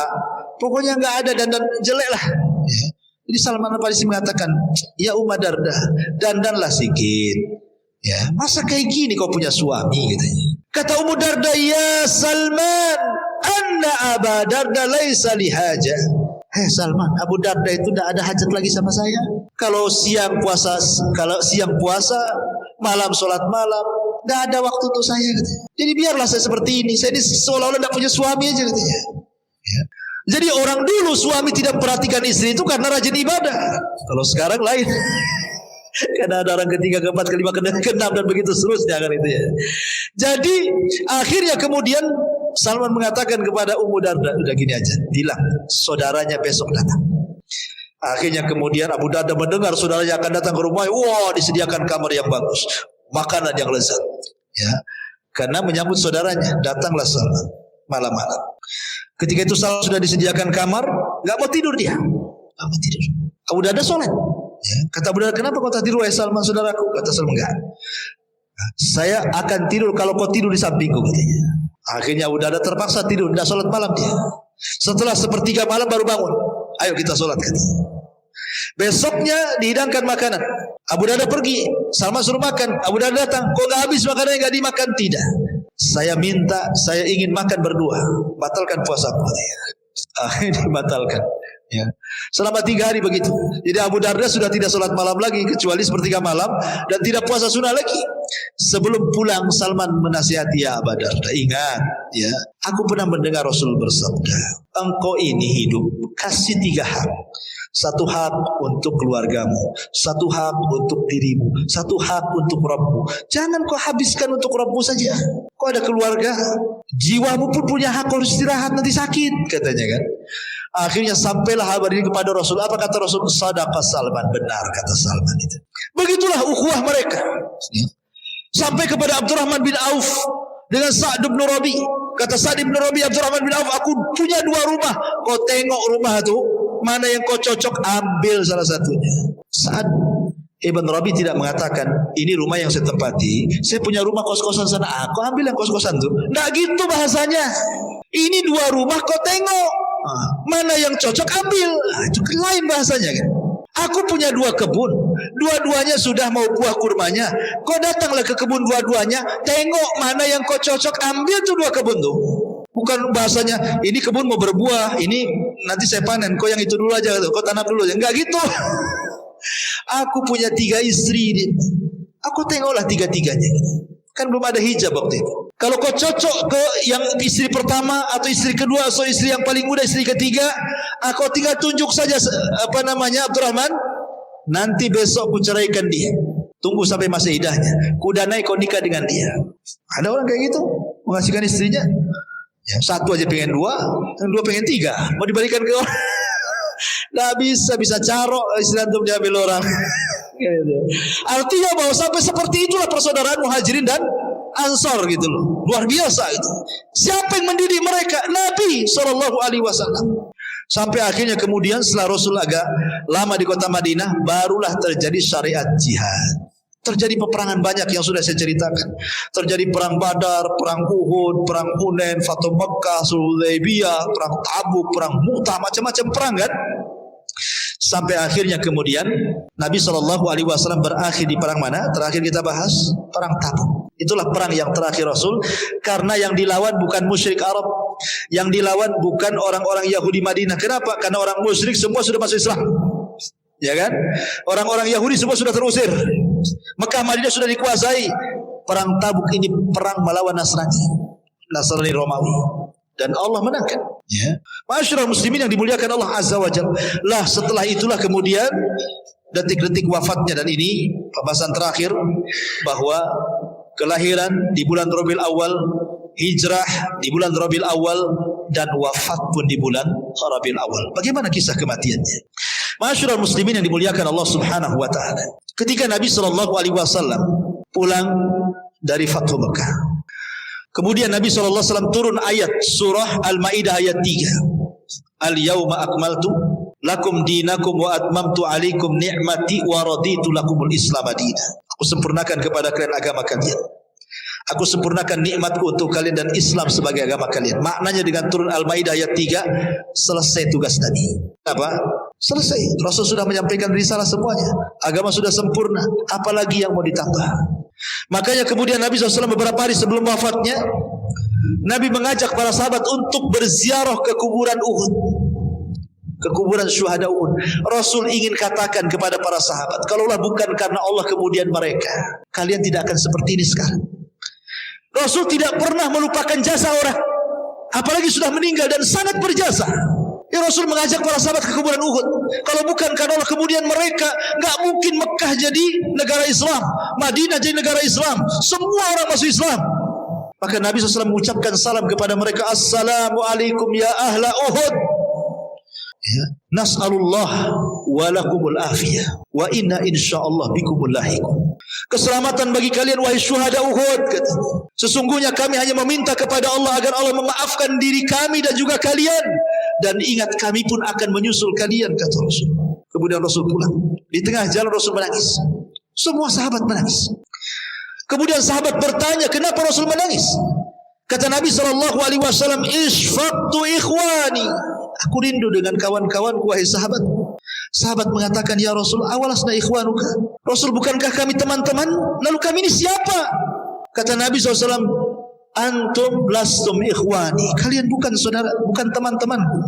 S2: pokoknya nggak ada dandan, jelek lah. Ya. Jadi Salman Al-Farisi mengatakan, ya Umma Darda, dandanlah sedikit. Ya, masa kayak gini kau punya suami katanya. Kata Ummu Darda, ya Salman, anna Aba Darda laisa lihaja. Hei Salman, Abu Darda itu tidak ada hajat lagi sama saya. Kalau siang puasa, malam sholat malam, tidak ada waktu untuk saya katanya. Jadi biarlah saya seperti ini. Saya ini seolah-olah tidak punya suami aja katanya. Ya. Jadi orang dulu suami tidak perhatikan istri itu karena rajin ibadah. Kalau sekarang lain. Karena ada orang ketiga, keempat, kelima, keenam dan begitu seterusnya kan itu ya. Jadi akhirnya kemudian Salman mengatakan kepada Ummu Darda, udah gini aja, bilang saudaranya besok datang. Akhirnya kemudian Abu Darda mendengar saudaranya akan datang ke rumah. Wah, disediakan kamar yang bagus, makanan yang lezat. Ya, karena menyambut saudaranya, datanglah Salman malam-malam. Ketika itu Salman sudah disediakan kamar, nggak mau tidur dia, nggak mau tidur. Abu Darda sholat. Ya, kata Abu Darda, kenapa kau tak tidur wahai Salman saudaraku? Kata Salman, enggak. Saya akan tidur kalau kau tidur di sampingku katanya. Akhirnya Abu Darda terpaksa tidur, tidak sholat malam dia. Setelah sepertiga malam baru bangun. Ayo kita sholat katanya. Besoknya dihidangkan makanan. Abu Darda pergi, Salman suruh makan. Abu Darda datang, kok nggak habis makanannya, nggak dimakan? Tidak. Saya ingin makan berdua. Batalkan puasa katanya. Akhirnya dibatalkan. Ya. Selama 3 hari begitu. Jadi Abu Darda sudah tidak sholat malam lagi kecuali sepertiga malam, dan tidak puasa sunnah lagi. Sebelum pulang Salman menasihati, ya Abu Darda, ingat ya, aku pernah mendengar Rasul bersabda, engkau ini hidup kasih 3 hak. 1 hak untuk keluargamu, 1 hak untuk dirimu, 1 hak untuk Rabbmu. Jangan kau habiskan untuk Rabbmu saja. Kau ada keluarga, jiwamu pun punya hak, harus istirahat, nanti sakit katanya kan. Akhirnya sampailah kabar ini kepada Rasul. Apa kata Rasul? Sadaqah Salman, benar kata Salman itu. Begitulah ukhuwah mereka. Sampai kepada Abdurrahman bin Auf dengan Sa'd bin Rabi. Kata Sa'd bin Rabi, Abdurrahman bin Auf, aku punya 2 rumah. Kau tengok rumah itu, mana yang kau cocok, ambil salah satunya. Sa'd Ibn Rabi tidak mengatakan, ini rumah yang saya tempati, saya punya rumah kos-kosan sana, aku ambil yang kos-kosan itu. Nggak gitu bahasanya. Ini 2 rumah, kau tengok mana yang cocok, ambil. Itu lain bahasanya kan. Aku punya 2 kebun, dua-duanya sudah mau buah kurmanya. Kau datanglah ke kebun dua-duanya, tengok mana yang kau cocok, ambil tuh 2 kebun tuh. Bukan bahasanya ini kebun mau berbuah, ini nanti saya panen, kau yang itu dulu aja, kau tanam dulu aja. Enggak gitu. Aku punya 3 istri, aku tengoklah 3-tiganya. Kan belum ada hijab waktu itu. Kalau kau cocok ke yang istri pertama atau istri kedua atau istri yang paling muda, istri ketiga, aku tinggal tunjuk saja Abdurrahman. Nanti besok ku ceraikan dia. Tunggu sampai masa idahnya. Ku danai kau nikah dengan dia. Ada orang kayak gitu, mengasihkan istrinya. Ya, satu aja pengen 2, yang 2 pengen 3. Mau dibalikan ke orang. Nggak bisa carok istri antum diambil orang. Artinya bahwa sampai seperti itulah persaudaraan Muhajirin dan Ansor gitu loh. Luar biasa itu. Siapa yang mendidik mereka? Nabi SAW. Sampai akhirnya kemudian setelah Rasul agak lama di kota Madinah, barulah terjadi syariat jihad. Terjadi peperangan banyak yang sudah saya ceritakan. Terjadi perang Badar, perang Uhud, perang Hunain, Fathu Makkah, Sulh Hudaybiyah, perang Tabuk, perang Mu'tah, macam-macam perang kan. Sampai akhirnya kemudian Nabi SAW berakhir di perang mana? Terakhir kita bahas perang Tabuk. Itulah perang yang terakhir Rasul, karena yang dilawan bukan musyrik Arab, yang dilawan bukan orang-orang Yahudi Madinah. Kenapa? Karena orang musyrik semua sudah masuk Islam, ya kan? Orang-orang Yahudi semua sudah terusir. Mekah Madinah sudah dikuasai. Perang Tabuk ini perang melawan Nasrani Romawi, dan Allah menangkan. Ya, Ma'asyiral muslimin yang dimuliakan Allah Azza wa Jalla. Lah setelah itulah kemudian detik-detik wafatnya, dan ini pembahasan terakhir bahwa kelahiran di bulan Rabiul Awal, hijrah di bulan Rabiul Awal, dan wafat pun di bulan Rabiul Awal. Bagaimana kisah kematiannya? Ma'asyiral muslimin yang dimuliakan Allah Subhanahu wa taala. Ketika Nabi SAW pulang dari Fathu Makkah, kemudian Nabi SAW turun ayat surah Al-Maidah ayat 3. Al-yawma akmaltu lakum dinakum wa atmamtu alaikum ni'mati wa raditu lakumul Islam madina. Aku sempurnakan kepada kalian agama kalian. Aku sempurnakan nikmatku untuk kalian dan Islam sebagai agama kalian. Maknanya dengan turun Al-Maidah ayat 3, selesai tugas Nabi. Apa? Selesai. Rasul sudah menyampaikan risalah semuanya. Agama sudah sempurna. Apalagi yang mau ditambah? Makanya kemudian Nabi SAW beberapa hari sebelum wafatnya, Nabi mengajak para sahabat untuk berziarah ke kuburan Uhud, ke kuburan syuhada Uhud. Rasul ingin katakan kepada para sahabat, kalaulah bukan karena Allah kemudian mereka, kalian tidak akan seperti ini sekarang. Rasul tidak pernah melupakan jasa orang, apalagi sudah meninggal dan sangat berjasa. Ya, Rasul mengajak para sahabat ke kuburan Uhud. Kalau bukan karena Allah kemudian mereka, nggak mungkin Mekah jadi negara Islam, Madinah jadi negara Islam, semua orang masuk Islam. Maka Nabi SAW mengucapkan salam kepada mereka, Assalamualaikum ya ahla Uhud. Ya, nas'alullah walakumul afiyah wa inna insyaallah bikumul lahiqun. Keselamatan bagi kalian wahai syuhada Uhud, katanya. Sesungguhnya kami hanya meminta kepada Allah agar Allah memaafkan diri kami dan juga kalian, dan ingat kami pun akan menyusul kalian, kata Rasul. Kemudian Rasul pulang. Di tengah jalan Rasul menangis. Semua sahabat menangis. Kemudian sahabat bertanya, kenapa Rasul menangis? Kata Nabi SAW, Ishfaqtu ikhwani. Aku rindu dengan kawan-kawanku, wahai sahabat. Sahabat mengatakan, ya Rasul, awalasna ikhwanuka. Rasul, bukankah kami teman-teman? Lalu kami ini siapa? Kata Nabi SAW, antum lastum ikhwani. Kalian bukan saudara, bukan teman-temanku.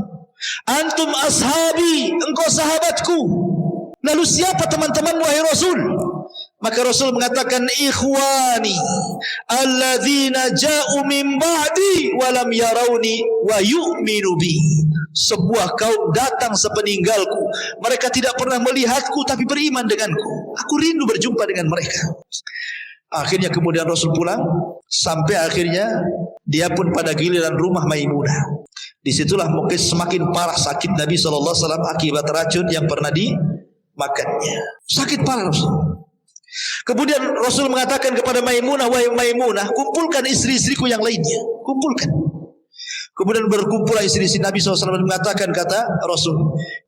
S2: Antum ashabi, engkau sahabatku. Lalu siapa teman-teman wahai Rasul? Maka Rasul mengatakan, ikhwani alladzina ja'u min ba'di wa lam yarawni wa yu'minu bi. Sebuah kaum datang sepeninggalku, mereka tidak pernah melihatku tapi beriman denganku. Aku rindu berjumpa dengan mereka. Akhirnya kemudian Rasul pulang, sampai akhirnya dia pun pada giliran rumah Maimunah. Disitulah mungkin semakin parah sakit Nabi SAW akibat racun yang pernah dimakannya. Sakit parah Rasul. Kemudian Rasul mengatakan kepada Maimunah, wahai Maimunah, kumpulkan istri-istriku yang lainnya, kumpulkan. Kemudian berkumpul istri-istri Nabi SAW, mengatakan, kata Rasul,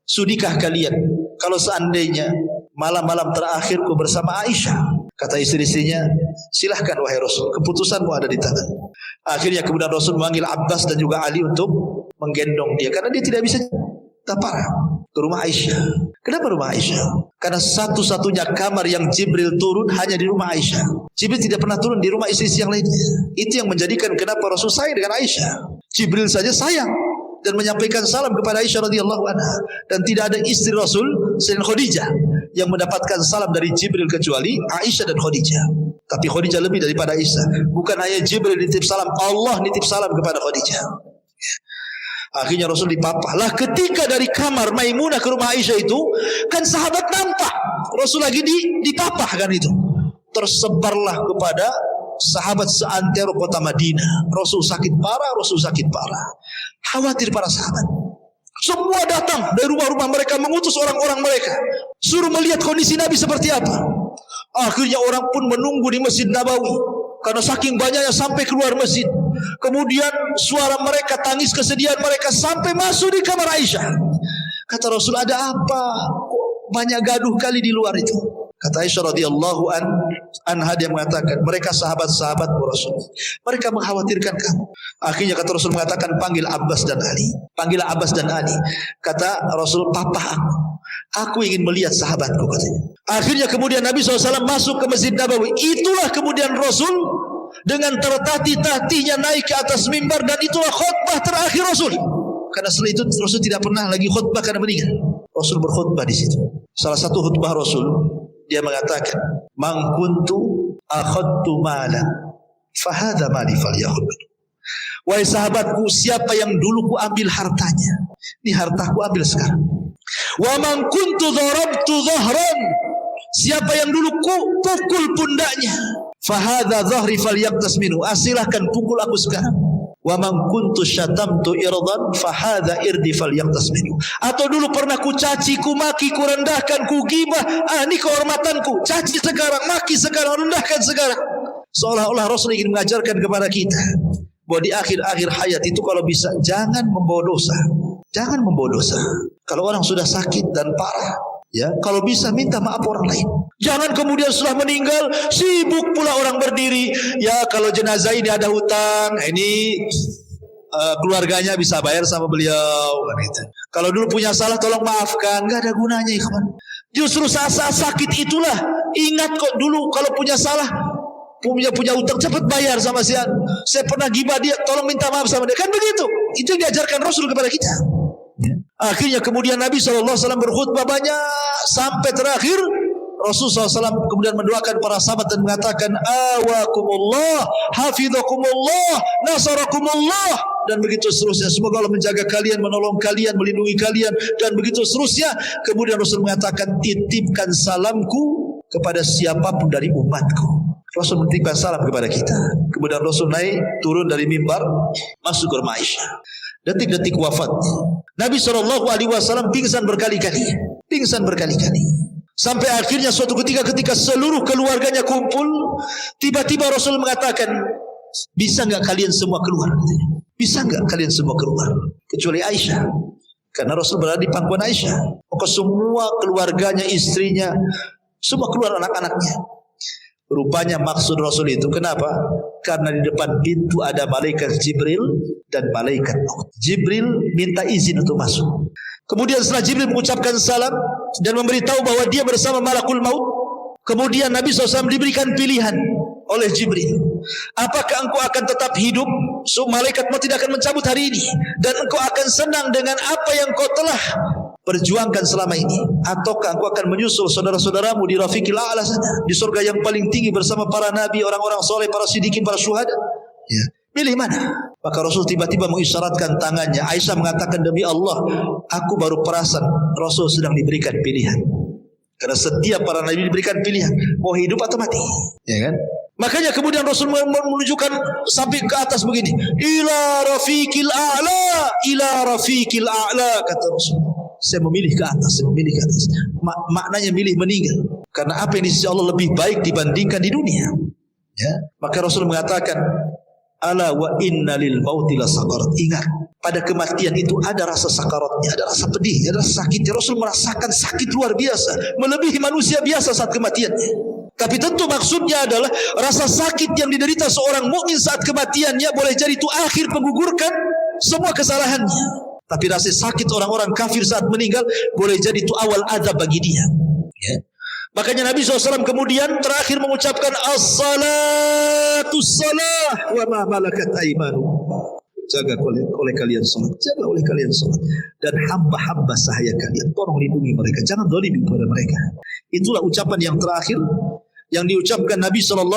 S2: sudikah kalian kalau seandainya malam-malam terakhirku bersama Aisyah? Kata istri-istrinya, silahkan wahai Rasul, keputusanmu ada di tangan. Akhirnya kemudian Rasul memanggil Abbas dan juga Ali untuk menggendong dia, karena dia tidak bisa parah ke rumah Aisyah. Kenapa rumah Aisyah? Karena satu-satunya kamar yang Jibril turun hanya di rumah Aisyah. Jibril tidak pernah turun di rumah istri yang lainnya. Itu yang menjadikan kenapa Rasul sayang dengan Aisyah. Jibril saja sayang dan menyampaikan salam kepada Aisyah radhiyallahu anha, dan tidak ada istri Rasul selain Khadijah yang mendapatkan salam dari Jibril kecuali Aisyah dan Khadijah. Tapi Khadijah lebih daripada Aisyah. Bukan hanya Jibril nitip salam, Allah nitip salam kepada Khadijah. Akhirnya Rasul dipapah. Lah ketika dari kamar Maimunah ke rumah Aisyah itu, kan sahabat nampak Rasul lagi dipapah kan itu. Tersebarlah kepada sahabat seantero kota Madinah. Rasul sakit parah. Khawatir para sahabat. Semua datang dari rumah-rumah mereka, mengutus orang-orang mereka, suruh melihat kondisi Nabi seperti apa. Akhirnya orang pun menunggu di Masjid Nabawi karena saking banyaknya sampai keluar masjid. Kemudian suara mereka, tangis kesedihan mereka sampai masuk di kamar Aisyah. Kata Rasul, ada apa? Kok banyak gaduh kali di luar itu? Kata Aisyah radhiyallahu anha, dia mengatakan, mereka sahabat-sahabat Rasul. Mereka mengkhawatirkan kamu. Akhirnya kata Rasul mengatakan, panggil Abbas dan Ali. Panggil Abbas dan Ali. Kata Rasul, papa aku ingin melihat sahabatku, katanya. Akhirnya kemudian Nabi SAW masuk ke Masjid Nabawi. Itulah kemudian Rasul dengan tertatih-tatihnya naik ke atas mimbar, dan itulah khutbah terakhir Rasul. Karena setelah itu Rasul tidak pernah lagi khutbah karena meninggal. Rasul berkhutbah di situ. Salah satu khutbah Rasul, dia mengatakan, "Man kuntu akhadtu malan, fahadha mali falyakhudh." Wahai sahabatku, siapa yang dulu ku ambil hartanya, ini hartaku ambil sekarang. Wa man kuntu darabtu dhahran, siapa yang dulu ku pukul pundaknya, fahadha dhahri falyaqtas minhu, silahkan pukul aku sekarang. Wa man kuntu syatamtu irdan, fahadha irdi falyaqtas minhu. Atau dulu pernah ku caci, ku maki, ku rendahkan, ku gibah, ini kehormatanku. Caci sekarang, maki sekarang, rendahkan sekarang. Seolah-olah Rasul ingin mengajarkan kepada kita bahwa di akhir-akhir hayat itu kalau bisa jangan membawa dosa. Jangan membawa dosa. Kalau orang sudah sakit dan parah, ya, kalau bisa minta maaf orang lain. Jangan kemudian setelah meninggal sibuk pula orang berdiri. Ya, kalau jenazah ini ada hutang, ini keluarganya bisa bayar sama beliau. Gitu. Kalau dulu punya salah tolong maafkan. Gak ada gunanya, ikhwan. Justru saat-saat sakit itulah ingat kok dulu kalau punya salah, punya hutang, cepat bayar sama si An. Saya pernah gibah dia, tolong minta maaf sama dia. Kan begitu. Itu yang diajarkan Rasul kepada kita. Akhirnya kemudian Nabi SAW berkhutbah banyak sampai terakhir Rasul SAW kemudian mendoakan para sahabat dan mengatakan, awakumullah, hafidhakumullah, nasarakumullah, dan begitu seterusnya. Semoga Allah menjaga kalian, menolong kalian, melindungi kalian, dan begitu seterusnya. Kemudian Rasul mengatakan, titipkan salamku kepada siapapun dari umatku. Rasul menitipkan salam kepada kita. Kemudian Rasul naik turun dari mimbar, masuk ke rumah Aisyah. Detik-detik wafat, Nabi SAW pingsan berkali-kali. Sampai akhirnya suatu ketika seluruh keluarganya kumpul, tiba-tiba Rasul mengatakan, bisa enggak kalian semua keluar? Bisa enggak kalian semua keluar? Kecuali Aisyah. Karena Rasul berada di pangkuan Aisyah. Maka semua keluarganya, istrinya, semua keluar, anak-anaknya. Rupanya maksud Rasul itu kenapa? Karena di depan pintu ada malaikat Jibril dan malaikat maut. Jibril minta izin untuk masuk. Kemudian setelah Jibril mengucapkan salam dan memberitahu bahwa dia bersama malakul maut, kemudian Nabi SAW diberikan pilihan oleh Jibril. Apakah engkau akan tetap hidup? So, malaikat maut tidak akan mencabut hari ini, dan engkau akan senang dengan apa yang kau telah perjuangkan selama ini, ataukah engkau akan menyusul saudara-saudaramu di Rafiqil A'la sana, di surga yang paling tinggi bersama para nabi, orang-orang soleh, para siddiqin, para syuhada? Ya, pilih mana? Maka Rasul tiba-tiba mengisyaratkan tangannya. Aisyah mengatakan, demi Allah, aku baru perasan Rasul sedang diberikan pilihan. Karena setiap para nabi diberikan pilihan, mau hidup atau mati, ya kan? Makanya kemudian Rasul menunjukkan sampai ke atas begini, ila Rafiqil A'la, ila Rafiqil A'la, kata Rasul. Saya memilih ke atas, maknanya milih meninggal. Karena apa yang di sisi Allah lebih baik dibandingkan di dunia. Ya, maka Rasul mengatakan, ala wa inna lil mauti la sakarat. Ingat, pada kematian itu ada rasa sakaratnya, ada rasa pedih, ada rasa sakitnya. Rasul merasakan sakit luar biasa, melebihi manusia biasa saat kematiannya. Tapi tentu maksudnya adalah rasa sakit yang diderita seorang mukmin saat kematiannya boleh jadi itu akhir menggugurkan semua kesalahannya. Tapi rasa sakit orang-orang kafir saat meninggal boleh jadi itu awal azab bagi dia. Ya. Makanya Nabi SAW kemudian terakhir mengucapkan as-salatu salah wa ma malakat aymanu. jaga oleh kalian salat, jaga oleh kalian salat, dan hamba-hamba sahaya kalian, tolong lindungi mereka, jangan zalimi kepada mereka. Itulah ucapan yang terakhir yang diucapkan Nabi SAW.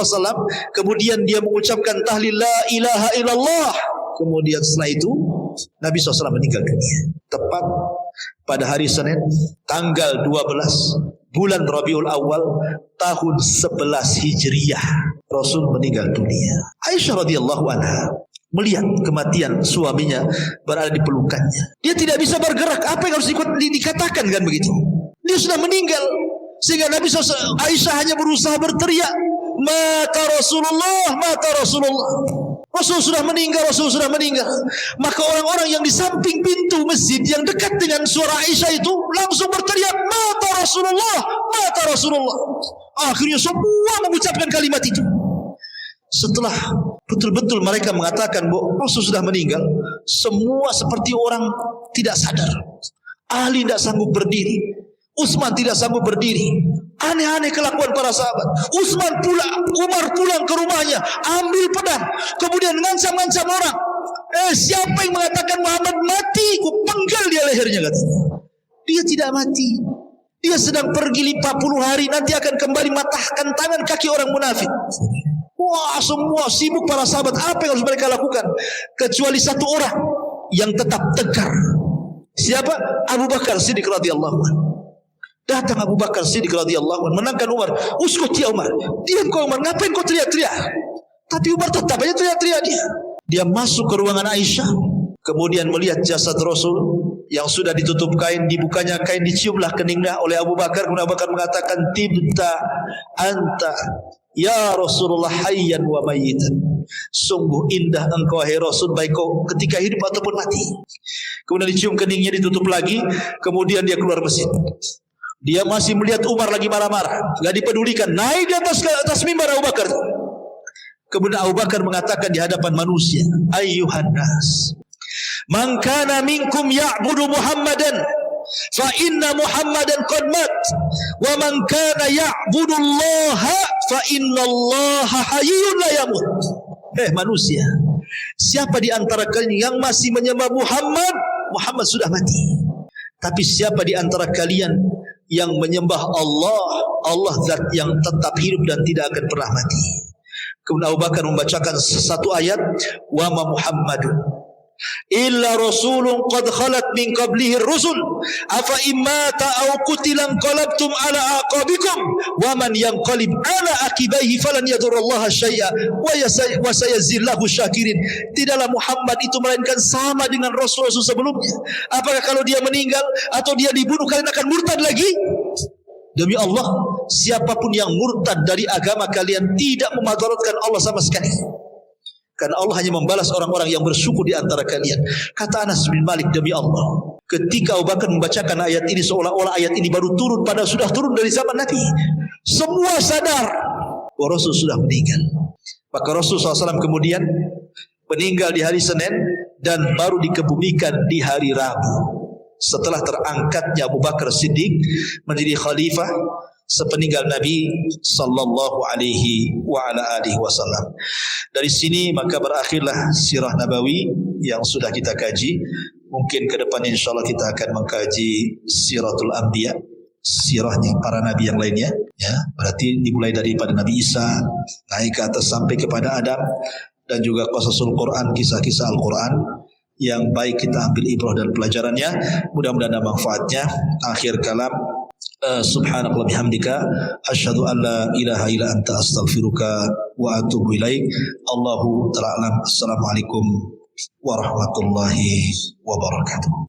S2: Kemudian dia mengucapkan tahlil la ilaha illallah. Kemudian setelah itu Nabi SAW meninggal dunia. Tepat pada hari Senin tanggal 12 bulan Rabiul Awal tahun 11 Hijriah, Rasul meninggal dunia. Aisyah radhiyallahu anha melihat kematian suaminya berada di pelukannya. Dia tidak bisa bergerak. Apa yang harus dikatakan kan begitu? Dia sudah meninggal. Sehingga Nabi SAW, Aisyah hanya berusaha berteriak, mata Rasulullah, mata Rasulullah. Rasul sudah meninggal, Rasul sudah meninggal. Maka orang-orang yang di samping pintu masjid yang dekat dengan suara Aisyah itu langsung berteriak, mata Rasulullah, mata Rasulullah. Akhirnya semua mengucapkan kalimat itu. Setelah betul-betul mereka mengatakan bahwa Rasul sudah meninggal, semua seperti orang tidak sadar. Ali tidak sanggup berdiri, Utsman tidak sanggup berdiri. Aneh-aneh kelakuan para sahabat. Umar pulang ke rumahnya, ambil pedang, kemudian ngancam-ngancam orang. Siapa yang mengatakan Muhammad mati, ku penggal dia lehernya, katanya. Dia tidak mati. Dia sedang pergi 40 hari, nanti akan kembali matahkan tangan kaki orang munafik. Wah, semua sibuk para sahabat. Apa yang harus mereka lakukan? Kecuali satu orang yang tetap tegar. Siapa? Abu Bakar Siddiq radhiyallahu anhu. Datang Abu Bakar Siddiq radhiyallahu anhu menangkan Umar. Uskut ya Umar. Diam kau Umar. Ngapain kau teriak-teriak? Tapi Umar tetap aja teriak-teriak dia. Dia masuk ke ruangan Aisyah. Kemudian melihat jasad Rasul yang sudah ditutup kain. Dibukanya kain, diciumlah keningnya oleh Abu Bakar. Kemudian Abu Bakar mengatakan, tibta anta ya Rasulullah hayyan wa mayyitan. Sungguh indah engkau hai Rasul, baik kau ketika hidup ataupun mati. Kemudian dicium keningnya, ditutup lagi. Kemudian dia keluar masjid. Dia masih melihat Umar lagi marah-marah, enggak dipedulikan. Naik di atas mimbar Abu Bakar. Kemudian Abu Bakar mengatakan di hadapan manusia, ayyuhan nas, man kana minkum ya'budu Muhammadan fa inna Muhammadan qad mat, wa man kana ya'budu Allah fa inna Allah hayyun la yamut. Manusia, siapa di antara kalian yang masih menyembah Muhammad, Muhammad sudah mati. Tapi siapa di antara kalian yang menyembah Allah, Allah zat yang tetap hidup dan tidak akan pernah mati. Kemudian Abu Bakar membacakan satu ayat, wa ma Muhammadun illa rasulun qad khalat min qablihi rusul afa immata aw qutilan qalabtum ala aqabikum wa man yanqalib ala aqibaihi falan yadurrallaha syai'a wa sayazillahu syakirin. Tidaklah Muhammad itu melainkan sama dengan rasul-rasul sebelumnya. Apakah kalau dia meninggal atau dia dibunuh kalian akan murtad lagi? Demi Allah, siapapun yang murtad dari agama kalian tidak memadaratkan Allah sama sekali. Karena Allah hanya membalas orang-orang yang bersyukur di antara kalian. Kata Anas bin Malik, demi Allah, ketika Abu Bakar membacakan ayat ini, seolah-olah ayat ini baru turun, padahal sudah turun dari zaman Nabi. Semua sadar bahwa Rasul sudah meninggal. Maka Rasul SAW kemudian meninggal di hari Senin dan baru dikebumikan di hari Rabu. Setelah terangkatnya Abu Bakar Siddiq menjadi khalifah sepeninggal Nabi sallallahu alaihi wa ala alihi wasallam. Dari sini maka berakhirlah sirah Nabawi yang sudah kita kaji. Mungkin ke depan insyaallah kita akan mengkaji siratul anbiya, sirahnya para nabi yang lainnya, ya. Berarti dimulai daripada Nabi Isa naik ke atas sampai kepada Adam, dan juga qasasul Quran, kisah-kisah Al-Quran yang baik kita ambil ibrah dan pelajarannya. Mudah-mudahan ada manfaatnya. Akhir kalam, subhanakallah bihamdika asyhadu an la ilaha illa anta astaghfiruka wa atubu ilaik. Allahu ta'ala alam. Assalamualaikum warahmatullahi wabarakatuh.